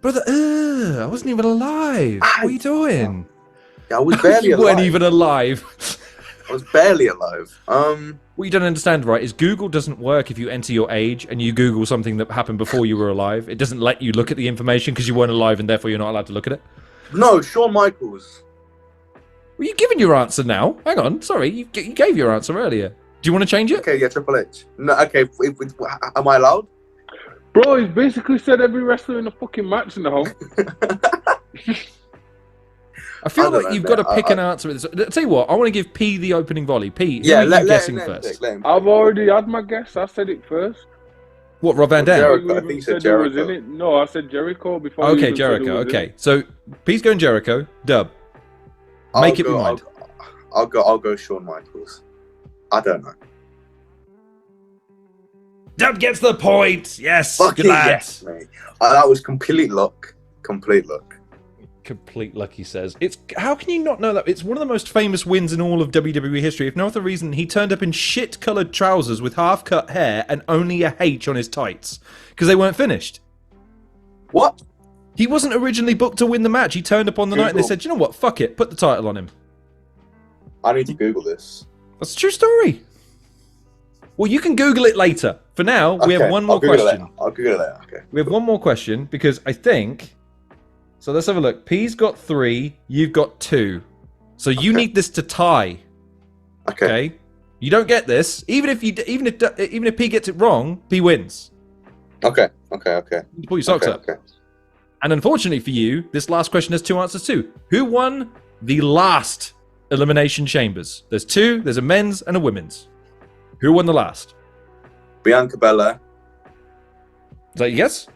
Brother, I wasn't even alive. What are you doing? Yeah, I was barely You alive. weren't even alive. I was barely alive. What you don't understand, right, is Google doesn't work if you enter your age and you Google something that happened before you were alive. It doesn't let you look at the information because you weren't alive and therefore you're not allowed to look at it. No, Shawn Michaels. Well, you've given your answer now. Hang on, sorry, you gave your answer earlier. Do you want to change it? Okay, yeah, Triple H. No, okay, am I allowed? Bro, he's basically said every wrestler in a fucking match now. I feel I don't like know, you've man. got to pick an answer with this. I'll tell you what, I want to give P the opening volley. P, who Yeah, are you guessing first? let him. I've already had my guess. I said it first. What, Rob Van Dam? Jericho. I You think you said said who was Jericho. in it. No, I said Jericho before. you Okay, even said who Jericho. was in Okay, it. so P's going Jericho. Dub. Make up your mind. I'll go Shawn Michaels. I don't know. Dub gets the point. Yes, Fucking good lad. yes, mate. That was complete luck. Complete luck. Complete luck, he says. It's how can you not know that? It's one of the most famous wins in all of WWE history. If no other reason, he turned up in shit-coloured trousers with half-cut hair and only a H on his tights because they weren't finished. What? He wasn't originally booked to win the match. He turned up on the night and they Google. said, "You know what? Fuck it. Put the title on him." I need to Google this. That's a true story. Well, you can Google it later. For now, we have one more I'll Google it question. later. I'll Google it later. Okay. We have one more question because I think. So let's have a look. P's got 3. You've got 2. So you need this to tie. Okay. You don't get this. Even if P gets it wrong, P wins. Okay. You pull your socks up. Okay. And unfortunately for you, this last question has 2 answers too. Who won the last Elimination Chambers? There's 2. There's a men's and a women's. Who won the last? Bianca Belair. Is that your guess?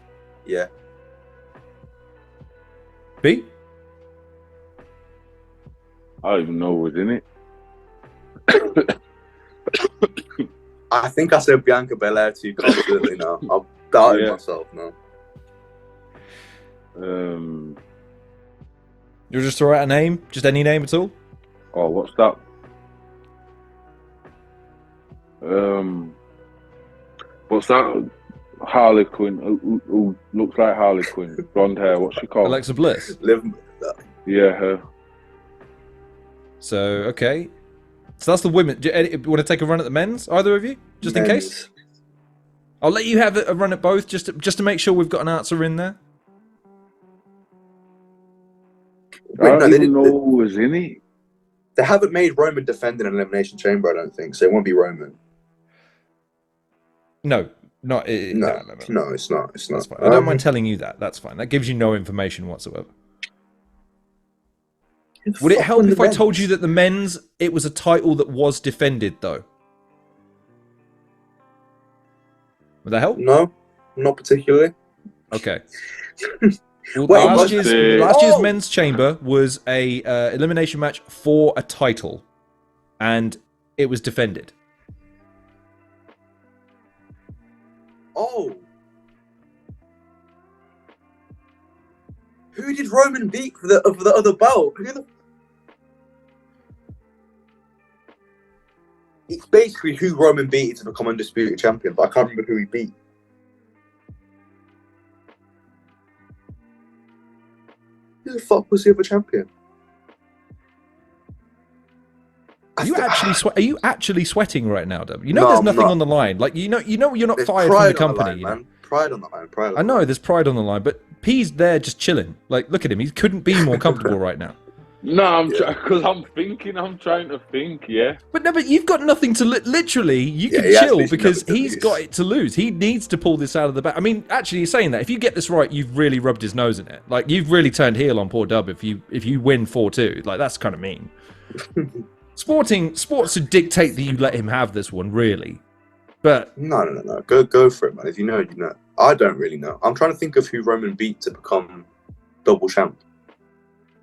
Yeah. B? I don't even know who was in it. I think I said Bianca Belair too confidently now. I'll doubt myself now. You'll just throw out a name? Just any name at all? Oh, what's that? What's that? Harley Quinn, who looks like Harley Quinn, blonde hair. What's she called? Alexa Bliss. Yeah, her. So, okay. So that's the women. Do you want to take a run at the men's, either of you? Just in case? I'll let you have a run at both, just to make sure we've got an answer in there. Wait, I no, don't even know who was in it. They haven't made Roman defend an Elimination Chamber, I don't think, so it won't be Roman. No, no, it's not. That's fine. I don't mind telling you that. That's fine. That gives you no information whatsoever. Would it help if I told you that the men's, it was a title that was defended, though? Would that help? No, not particularly. Okay. Well, Wait, last year's Oh! men's chamber was a elimination match for a title, and it was defended. Oh. Who did Roman beat for the other belt? It's basically who Roman beat to become undisputed champion, but I can't remember who he beat. Who the fuck was the other champion? Are you actually sweating right now, Dub? You know No, there's I'm nothing not. on the line. Like you're not There's fired from the pride on company. line, you know? man. Pride on the line. Pride on I know there's pride on the line, but P's there just chilling. Like look at him. He couldn't be more comfortable right now. No, I'm trying to think. Yeah. But you've got nothing to literally. You can he has chill literally because nothing to he's lose. got it to lose. He needs to pull this out of the bag. I mean, actually, you're saying that if you get this right, you've really rubbed his nose in it. Like you've really turned heel on poor Dub. If you win 4-2, like that's kind of mean. Sports should dictate that you let him have this one, really. But No. Go for it, man. If you know, you know. I don't really know. I'm trying to think of who Roman beat to become double champ.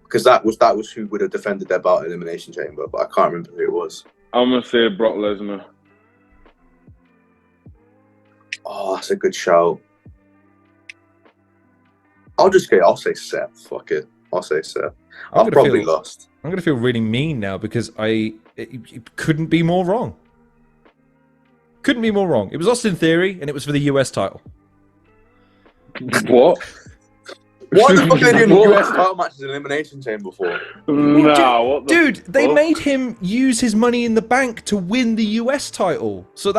Because that was who would have defended their belt at Elimination Chamber, but I can't remember who it was. I'm gonna say Brock Lesnar. Oh, that's a good shout. I'll say Seth. Fuck it. I'll say Seth. I've probably lost. I'm gonna feel really mean now because it couldn't be more wrong. Couldn't be more wrong. It was Austin Theory, and it was for the US title. What? What the fuck are they doing the US title matches in Elimination Chamber for? Nah, what the Dude, they fuck? made him use his money in the bank to win the US title. So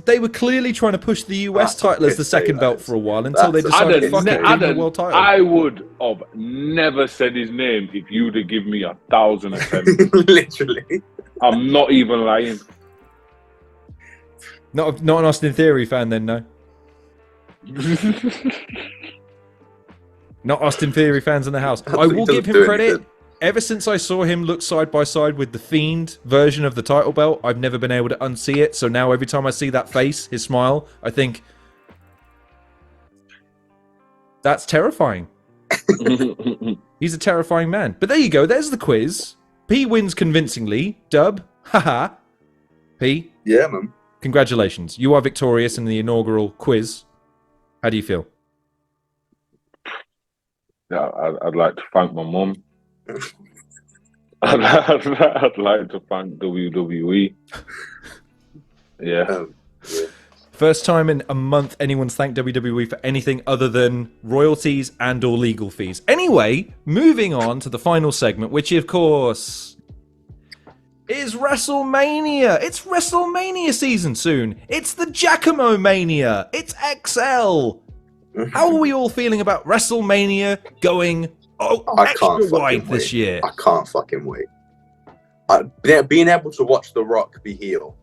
they were clearly trying to push the US That's title as the piss second take, belt that is. for a while until they That's decided, a fuck it, piss give him the Adam, world title. I would have never said his name if you'd have given me 1,000 attempts. Literally. I'm not even lying. Not an Austin Theory fan then, no. Not Austin Theory fans in the house. I will give him credit. Ever since I saw him look side by side with the Fiend version of the title belt, I've never been able to unsee it. So now every time I see that face, his smile, I think, that's terrifying. He's a terrifying man. But there you go. There's the quiz. P wins convincingly. Dub. Haha. P. Yeah, man. Congratulations. You are victorious in the inaugural quiz. How do you feel? Yeah, I'd like to thank my mum. I'd like to thank WWE. Yeah. Yeah. First time in a month anyone's thanked WWE for anything other than royalties and or legal fees. Anyway, moving on to the final segment, which of course is WrestleMania. It's WrestleMania season soon. It's the Giacomo Mania. It's XL. How are we all feeling about WrestleMania going extra wide this year? I can't fucking wait. Being able to watch The Rock be heel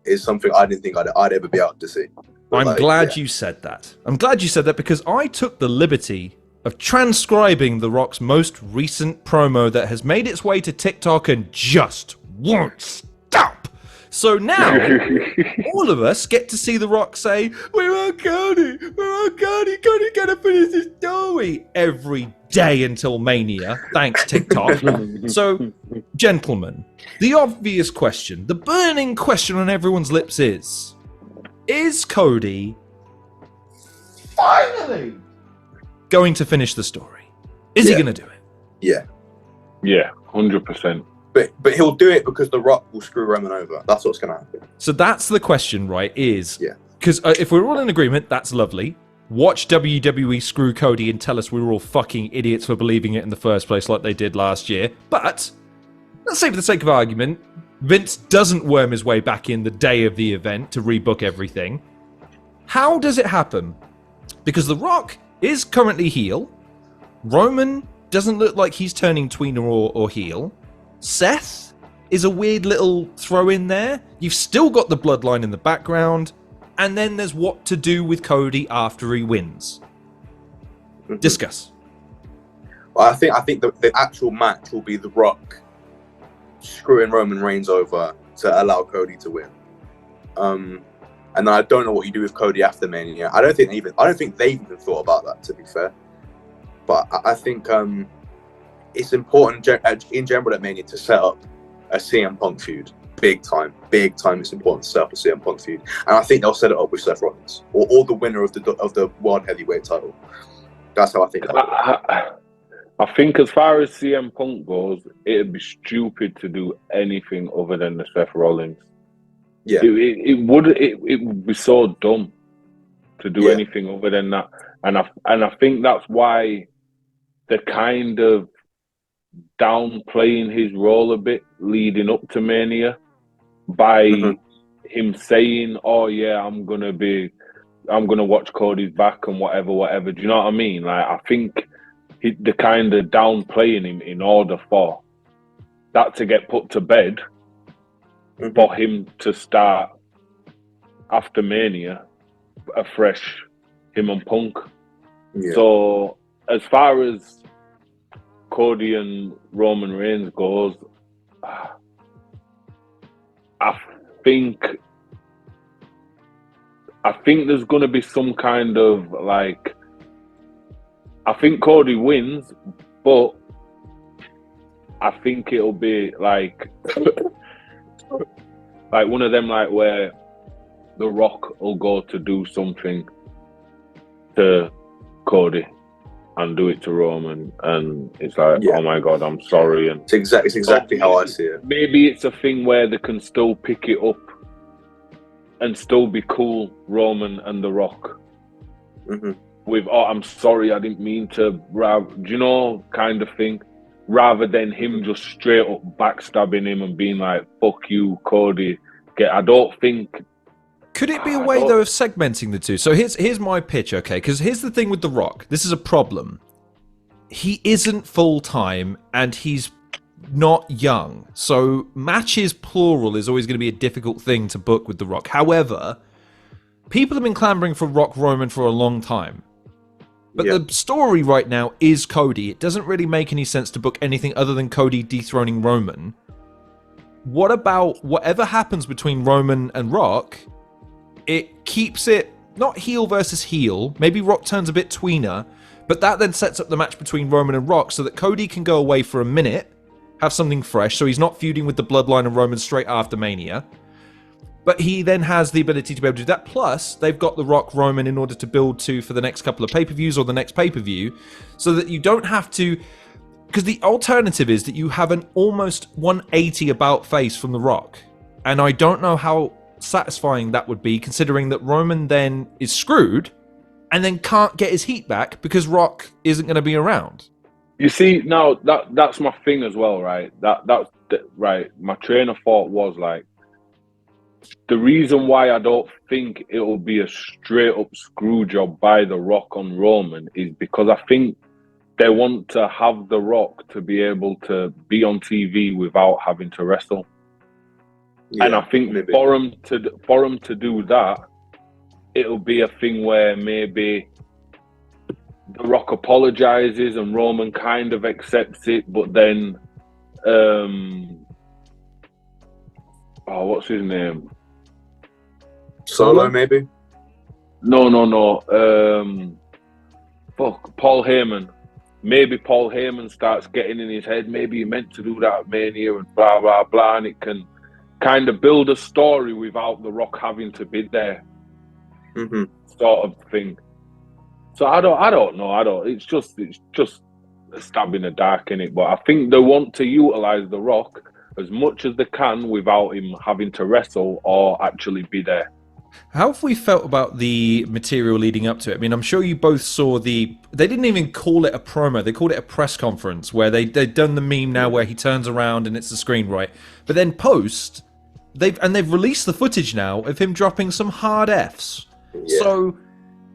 is something I didn't think I'd ever be able to see. But I'm glad you said that. I'm glad you said that because I took the liberty of transcribing The Rock's most recent promo that has made its way to TikTok and just won't stop. So now, all of us get to see The Rock say, "Where are Cody? Where are Cody? Cody gotta finish his story," every day until Mania. Thanks, TikTok. So, gentlemen, the obvious question, the burning question on everyone's lips is Cody finally going to finish the story? Is he going to do it? Yeah. Yeah, 100%. But he'll do it because The Rock will screw Roman over. That's what's going to happen. So that's the question, right? Yeah. Because if we're all in agreement, that's lovely. Watch WWE screw Cody and tell us we were all fucking idiots for believing it in the first place like they did last year. But, let's say for the sake of argument, Vince doesn't worm his way back in the day of the event to rebook everything. How does it happen? Because The Rock is currently heel. Roman doesn't look like he's turning tweener or heel. Seth is a weird little throw in there. You've still got the bloodline in the background. And then there's what to do with Cody after he wins. Discuss. Well, I think the actual match will be The Rock screwing Roman Reigns over to allow Cody to win. And then I don't know what you do with Cody after Mania. I don't think they've even thought about that, to be fair. But I think it's important in general at Mania to set up a CM Punk feud. Big time. It's important to set up a CM Punk feud. And I think they'll set it up with Seth Rollins or the winner of the World Heavyweight title. That's how I think about it. I think as far as CM Punk goes, it'd be stupid to do anything other than the Seth Rollins. Yeah. It would be so dumb to do anything other than that. And I think that's why they're kind of downplaying his role a bit leading up to Mania by him saying, "Oh yeah, I'm gonna watch Cody's back and whatever." Do you know what I mean? Like, I think they're kind of downplaying him in order for that to get put to bed, for him to start after Mania afresh, him and Punk. Yeah. So as far as Cody and Roman Reigns goes, I think there's going to be some kind of like, I think Cody wins, but I think it'll be like like one of them, like where The Rock will go to do something to Cody and do it to Roman, and it's like, oh my God, I'm sorry. And it's exactly how I see it. Maybe it's a thing where they can still pick it up and still be cool, Roman and The Rock. Mm-hmm. With, oh, I'm sorry, I didn't mean to, do you know, kind of thing. Rather than him just straight up backstabbing him and being like, fuck you, Cody. I don't think... Could it be a way, though, of segmenting the two? So here's my pitch, okay? Because here's the thing with The Rock. This is a problem. He isn't full-time, and he's not young. So matches plural is always going to be a difficult thing to book with The Rock. However, people have been clamoring for Rock Roman for a long time. But the story right now is Cody. It doesn't really make any sense to book anything other than Cody dethroning Roman. What about whatever happens between Roman and Rock? It keeps it not heel versus heel. Maybe Rock turns a bit tweener, but that then sets up the match between Roman and Rock so that Cody can go away for a minute, have something fresh, so he's not feuding with the bloodline of Roman straight after Mania. But he then has the ability to be able to do that. Plus, they've got The Rock Roman in order to build to for the next couple of pay-per-views or the next pay-per-view, so that you don't have to... Because the alternative is that you have an almost 180 about face from The Rock. And I don't know how satisfying that would be, considering that Roman then is screwed and then can't get his heat back because Rock isn't going to be around. You see, now that's my thing as well, right? That's right. My train of thought was like, the reason why I don't think it will be a straight up screw job by The Rock on Roman is because I think they want to have The Rock to be able to be on TV without having to wrestle. Yeah, and I think maybe for him to do that, it'll be a thing where maybe The Rock apologizes and Roman kind of accepts it, but then what's his name? Solo, maybe? No. Paul Heyman. Maybe Paul Heyman starts getting in his head, maybe he meant to do that at Mania and blah, blah, blah, and it can kind of build a story without The Rock having to be there. Mm-hmm. Sort of thing. So I don't know. It's just a stab in the dark, innit? But I think they want to utilize The Rock as much as they can without him having to wrestle or actually be there. How have we felt about the material leading up to it? I mean, I'm sure you both saw they didn't even call it a promo. They called it a press conference where they've done the meme now where he turns around and it's the screen, right? But then post, they've released the footage now of him dropping some hard Fs. Yeah. So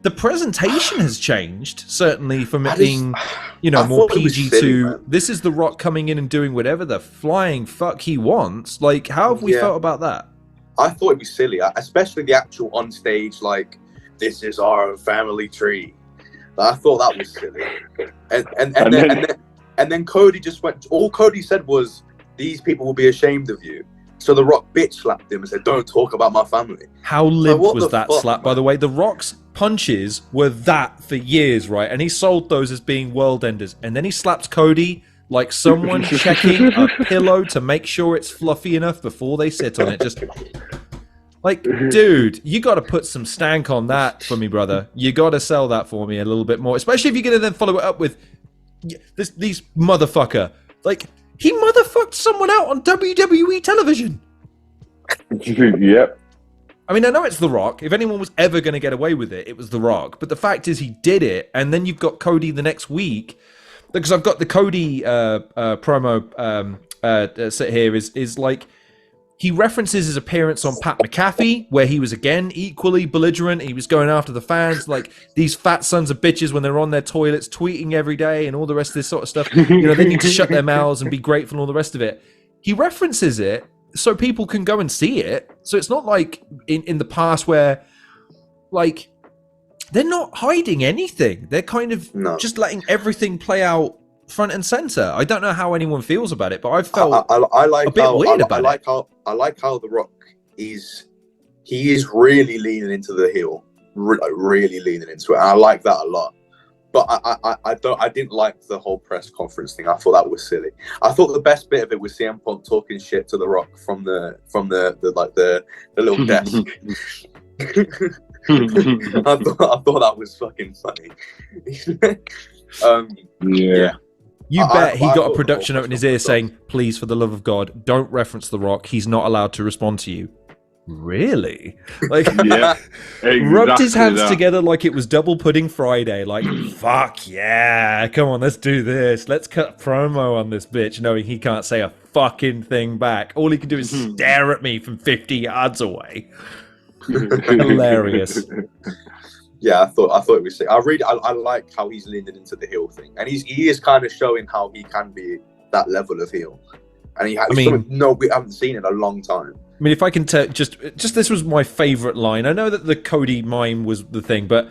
the presentation has changed, certainly from it being, more PG to this is The Rock coming in and doing whatever the flying fuck he wants. Like, how have we felt about that? I thought it'd be silly, especially the actual on stage, like, this is our family tree. I thought that was silly. And then Cody just went, all Cody said was, these people will be ashamed of you. So The Rock bitch slapped him and said, don't talk about my family. How limp was that slap, by the way? The Rock's punches were that for years, right? And he sold those as being world enders. And then he slapped Cody like someone checking a pillow to make sure it's fluffy enough before they sit on it. Just like, dude, you got to put some stank on that for me, brother. You got to sell that for me a little bit more, especially if you're going to then follow it up with these motherfucker. Like, he motherfucked someone out on WWE television. Yep. I mean, I know it's The Rock. If anyone was ever going to get away with it, it was The Rock. But the fact is he did it, and then you've got Cody the next week. Because I've got the Cody promo set here is like, he references his appearance on Pat McAfee, where he was again equally belligerent. He was going after the fans, like these fat sons of bitches when they're on their toilets, tweeting every day and all the rest of this sort of stuff. They need to shut their mouths and be grateful and all the rest of it. He references it so people can go and see it. So it's not like in the past where, like, they're not hiding anything. They're kind of just letting everything play out front and center. I don't know how anyone feels about it, but I've felt I like a bit weird about it. I like how The Rock is really leaning into the heel, really leaning into it. And I like that a lot. But I didn't like the whole press conference thing. I thought that was silly. I thought the best bit of it was CM Punk talking shit to The Rock from the little desk. I thought that was fucking funny. Yeah. You bet he got a production note in his ear saying, please, for the love of God, don't reference The Rock. He's not allowed to respond to you. really? Like, Yeah, rubbed his exactly hands that. together like it was double pudding Friday. Like, fuck yeah, come on, let's do this. Let's cut promo on this bitch, knowing he can't say a fucking thing back. All he can do is stare at me from 50 yards away. Hilarious. Yeah, I thought it was sick. I like how he's leaning into the heel thing, and he is kind of showing how he can be that level of heel, and we haven't seen in a long time. I mean, if I can tell, just this was my favorite line. I know that the Cody mime was the thing, but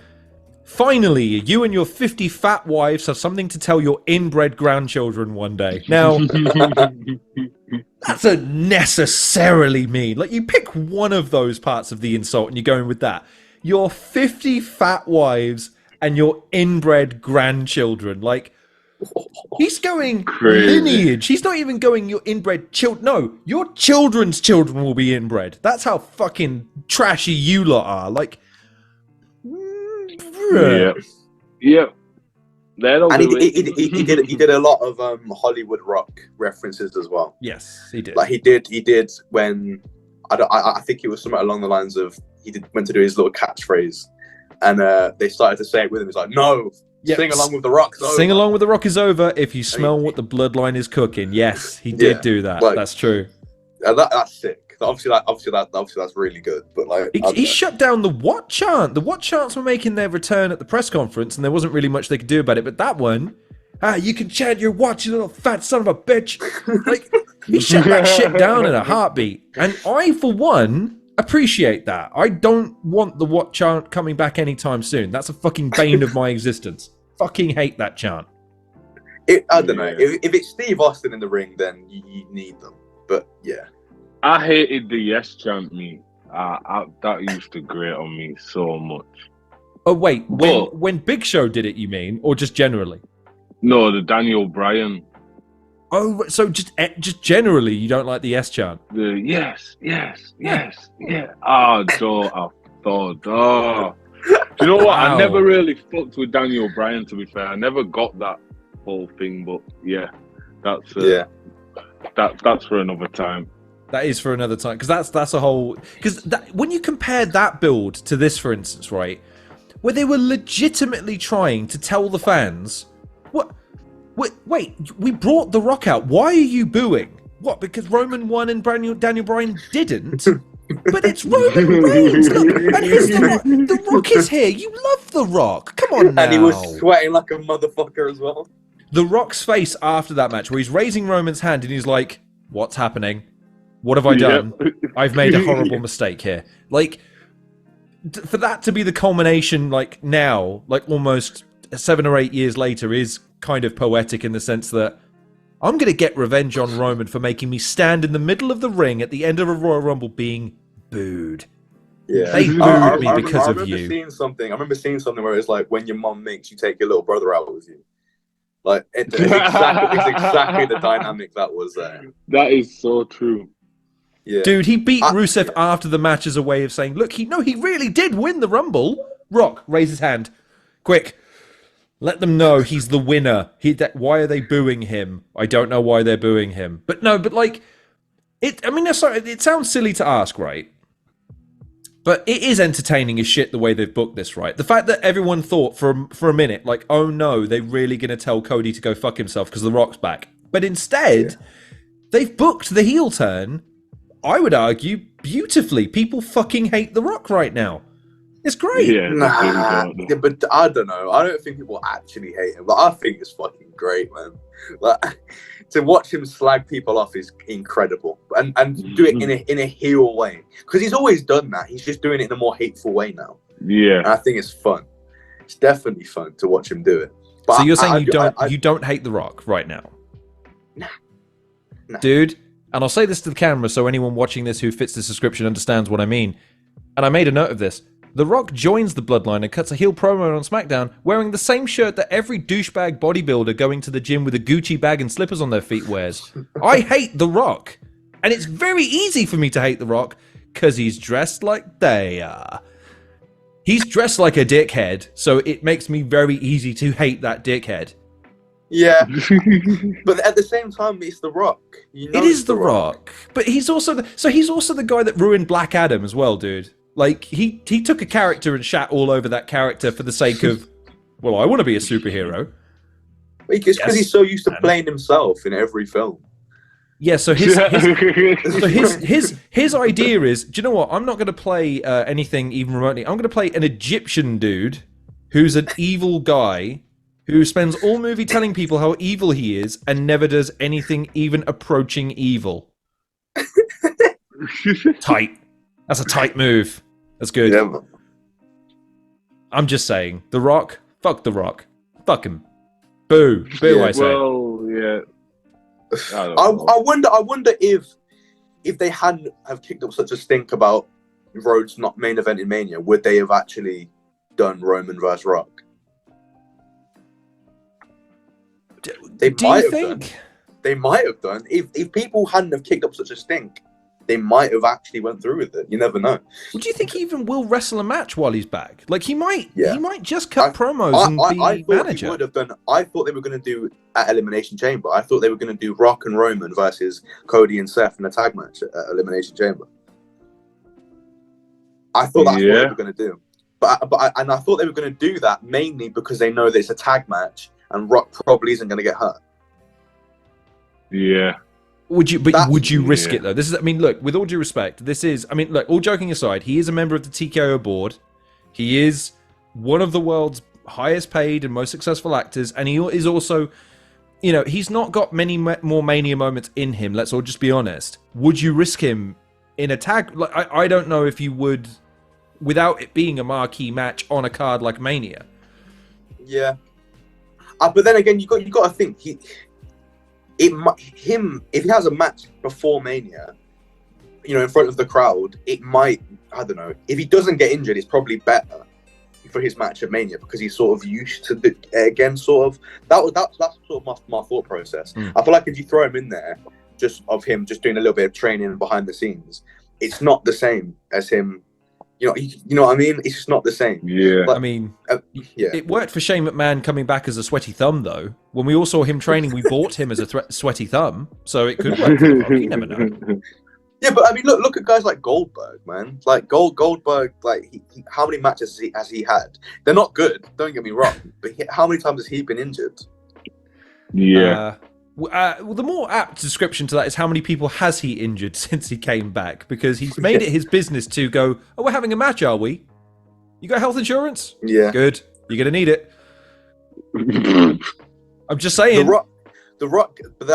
finally, you and your 50 fat wives have something to tell your inbred grandchildren one day. Now, that's a necessarily mean. Like, you pick one of those parts of the insult and you're going with that. Your 50 fat wives and your inbred grandchildren. Like, he's going Crazy. lineage. He's not even going your inbred children. No, your children's children will be inbred. That's how fucking trashy you lot are. Like, yeah. And he did a lot of Hollywood Rock references as well. Yes, he did. Like he did when I think it was something along the lines of went to do his little catchphrase, and they started to say it with him. He's like, "No, sing along with the Rock. Sing along with the Rock is over if you smell what the bloodline is cooking." Yes, he did do that. Like, that's true. That's sick. Obviously, that's really good. But like, he shut down the what chant. The what chants were making their return at the press conference, and there wasn't really much they could do about it. But that one, you can chant your what, you little fat son of a bitch. Like, he shut that shit down in a heartbeat. And I, for one, appreciate that. I don't want the what chant coming back anytime soon. That's a fucking bane of my existence. Fucking hate that chant. I don't know. If it's Steve Austin in the ring, then you need them. But yeah. I hated the yes chant, me. That used to grate on me so much. Oh, wait. When Big Show did it, you mean? Or just generally? No, the Daniel Bryan. Oh, so just generally, you don't like the yes chant? The yes, yeah. Oh, I thought. Do you know what? Wow. I never really fucked with Daniel Bryan, to be fair. I never got that whole thing, but yeah, that's for another time. That is for another time, because that's a whole. Because when you compare that build to this, for instance, right, where they were legitimately trying to tell the fans, wait, we brought The Rock out. Why are you booing? What? Because Roman won and Daniel Bryan didn't. But it's Roman Reigns. Look, and here's The Rock. The Rock is here. You love The Rock. Come on now. And he was sweating like a motherfucker as well. The Rock's face after that match, where he's raising Roman's hand and he's like, "What's happening? What have I done? I've made a horrible mistake here." Like, for that to be the culmination, like now, like almost 7 or 8 years later, is kind of poetic in the sense that I'm going to get revenge on Roman for making me stand in the middle of the ring at the end of a Royal Rumble being booed. Yeah, they booed me because of you. I remember seeing something where it's like, when your mom makes you take your little brother out with you. Like, it's exactly the dynamic that was there. That is so true. Yeah. Dude, he beat Rusev after the match as a way of saying, look, he really did win the Rumble. Rock, raise his hand. Quick. Let them know he's the winner. Why are they booing him? I don't know why they're booing him. But like, it sounds silly to ask, right? But it is entertaining as shit the way they've booked this, right? The fact that everyone thought for a minute, like, oh no, they're really going to tell Cody to go fuck himself because The Rock's back. But instead, they've booked the heel turn, I would argue, beautifully. People fucking hate The Rock right now. It's great. Yeah, but I don't know. I don't think people actually hate him. But I think it's fucking great, man. Like, to watch him slag people off is incredible, and do it in a heel way, because he's always done that. He's just doing it in a more hateful way now. Yeah, and I think it's fun. It's definitely fun to watch him do it. But so you're saying you don't hate The Rock right now? Nah. Dude. And I'll say this to the camera so anyone watching this who fits this description understands what I mean. And I made a note of this. The Rock joins the Bloodline and cuts a heel promo on SmackDown wearing the same shirt that every douchebag bodybuilder going to the gym with a Gucci bag and slippers on their feet wears. I hate The Rock. And it's very easy for me to hate The Rock because he's dressed like they are. He's dressed like a dickhead, so it makes me very easy to hate that dickhead. Yeah, but at the same time, it's The Rock. You know It is The Rock, but he's also the guy that ruined Black Adam as well, dude. Like he took a character and shat all over that character for the sake of, well, I want to be a superhero. Because he's so used to playing himself in every film. Yeah, so his idea is, do you know what? I'm not going to play anything even remotely. I'm going to play an Egyptian dude who's an evil guy who spends all movie telling people how evil he is and never does anything even approaching evil. Tight. That's a tight move. That's good. Yeah. I'm just saying, The Rock, fuck The Rock. Fuck him. Boo. Boo, I say. Well, yeah. I wonder if they hadn't have kicked up such a stink about Rhodes not main event in Mania, would they have actually done Roman versus Rock? They might have done. If people hadn't have kicked up such a stink, they might have actually went through with it. You never know. Well, do you think he even will wrestle a match while he's back? Like he might just cut promos and be I thought manager. He would have done. I thought they were going to do at Elimination Chamber. I thought they were going to do Rock and Roman versus Cody and Seth in a tag match at Elimination Chamber. I thought that's what they were going to do. But I thought they were going to do that mainly because they know that it's a tag match and Rock probably isn't going to get hurt. Yeah. Would you risk it though? This is, I mean, look, with all due respect, look, all joking aside, he is a member of the TKO board. He is one of the world's highest paid and most successful actors, and he is also, he's not got many more Mania moments in him. Let's all just be honest. Would you risk him in a tag? Like, I don't know if you would, without it being a marquee match on a card like Mania. Yeah, but then again, you got to think if he has a match before Mania, in front of the crowd, it might, I don't know, if he doesn't get injured, it's probably better for his match at Mania because he's sort of used to that's sort of my thought process. I feel like if you throw him in there, just doing a little bit of training behind the scenes, it's not the same as him. You know what I mean? It's just not the same. Yeah. I mean, it worked for Shane McMahon coming back as a sweaty thumb, though. When we all saw him training, we bought him as a sweaty thumb, so it could work. You never know. Yeah, but I mean, look at guys like Goldberg, man. Like Goldberg, like how many matches has he had? They're not good. Don't get me wrong, but how many times has he been injured? Yeah. Well, the more apt description to that is how many people has he injured since he came back? Because he's made it his business to go, oh, we're having a match, are we? You got health insurance? Yeah. Good. You're going to need it. I'm just saying. The Rock, but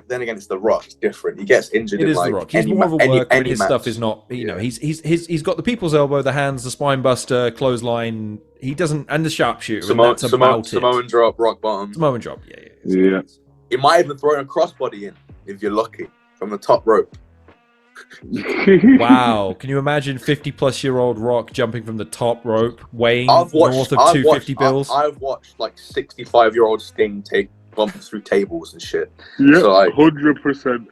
then again, it's The Rock. It's different. He gets injured. It is The Rock. He's more of a worker, and his stuff is not. He's got the people's elbow, the hands, the spine buster, clothesline. He doesn't, and the sharpshooter. Samoan drop, rock bottom. Samoan drop. Yeah. He might even throw a crossbody in if you're lucky from the top rope. Wow. Can you imagine 50-plus-year-old Rock jumping from the top rope, weighing north of 250 bills? I've watched like 65-year-old Sting take bumps through tables and shit. Yeah, so 100%.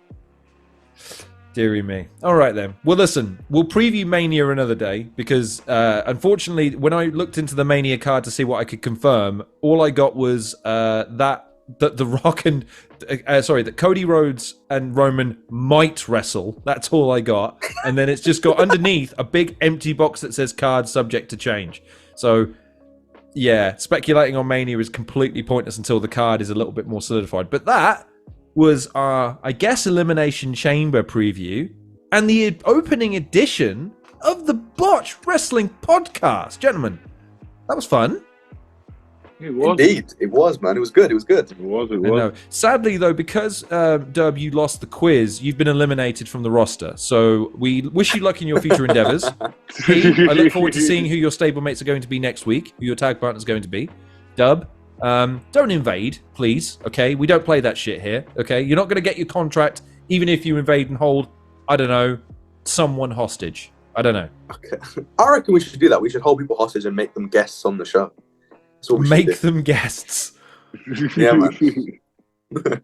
Deary me. All right, then. Well, listen, we'll preview Mania another day because, unfortunately, when I looked into the Mania card to see what I could confirm, all I got was that The Rock and that Cody Rhodes and Roman might wrestle. That's all I got, and then it's just got underneath a big empty box that says "card subject to change." So, yeah, speculating on Mania is completely pointless until the card is a little bit more solidified. But that was our, I guess, Elimination Chamber preview and the opening edition of the Botch Wrestling Podcast, gentlemen. That was fun. It was. Indeed, it was, man. It was good. It was good. It was. I know. Sadly, though, because Dub, you lost the quiz, you've been eliminated from the roster. So we wish you luck in your future endeavors. P, I look forward to seeing who your stablemates are going to be next week, who your tag partner's going to be. Dub, don't invade, please. Okay, we don't play that shit here. Okay, you're not going to get your contract even if you invade and hold, I don't know, someone hostage. I don't know. Okay. I reckon we should do that. We should hold people hostage and make them guests on the show. Make them guests. Yeah, man.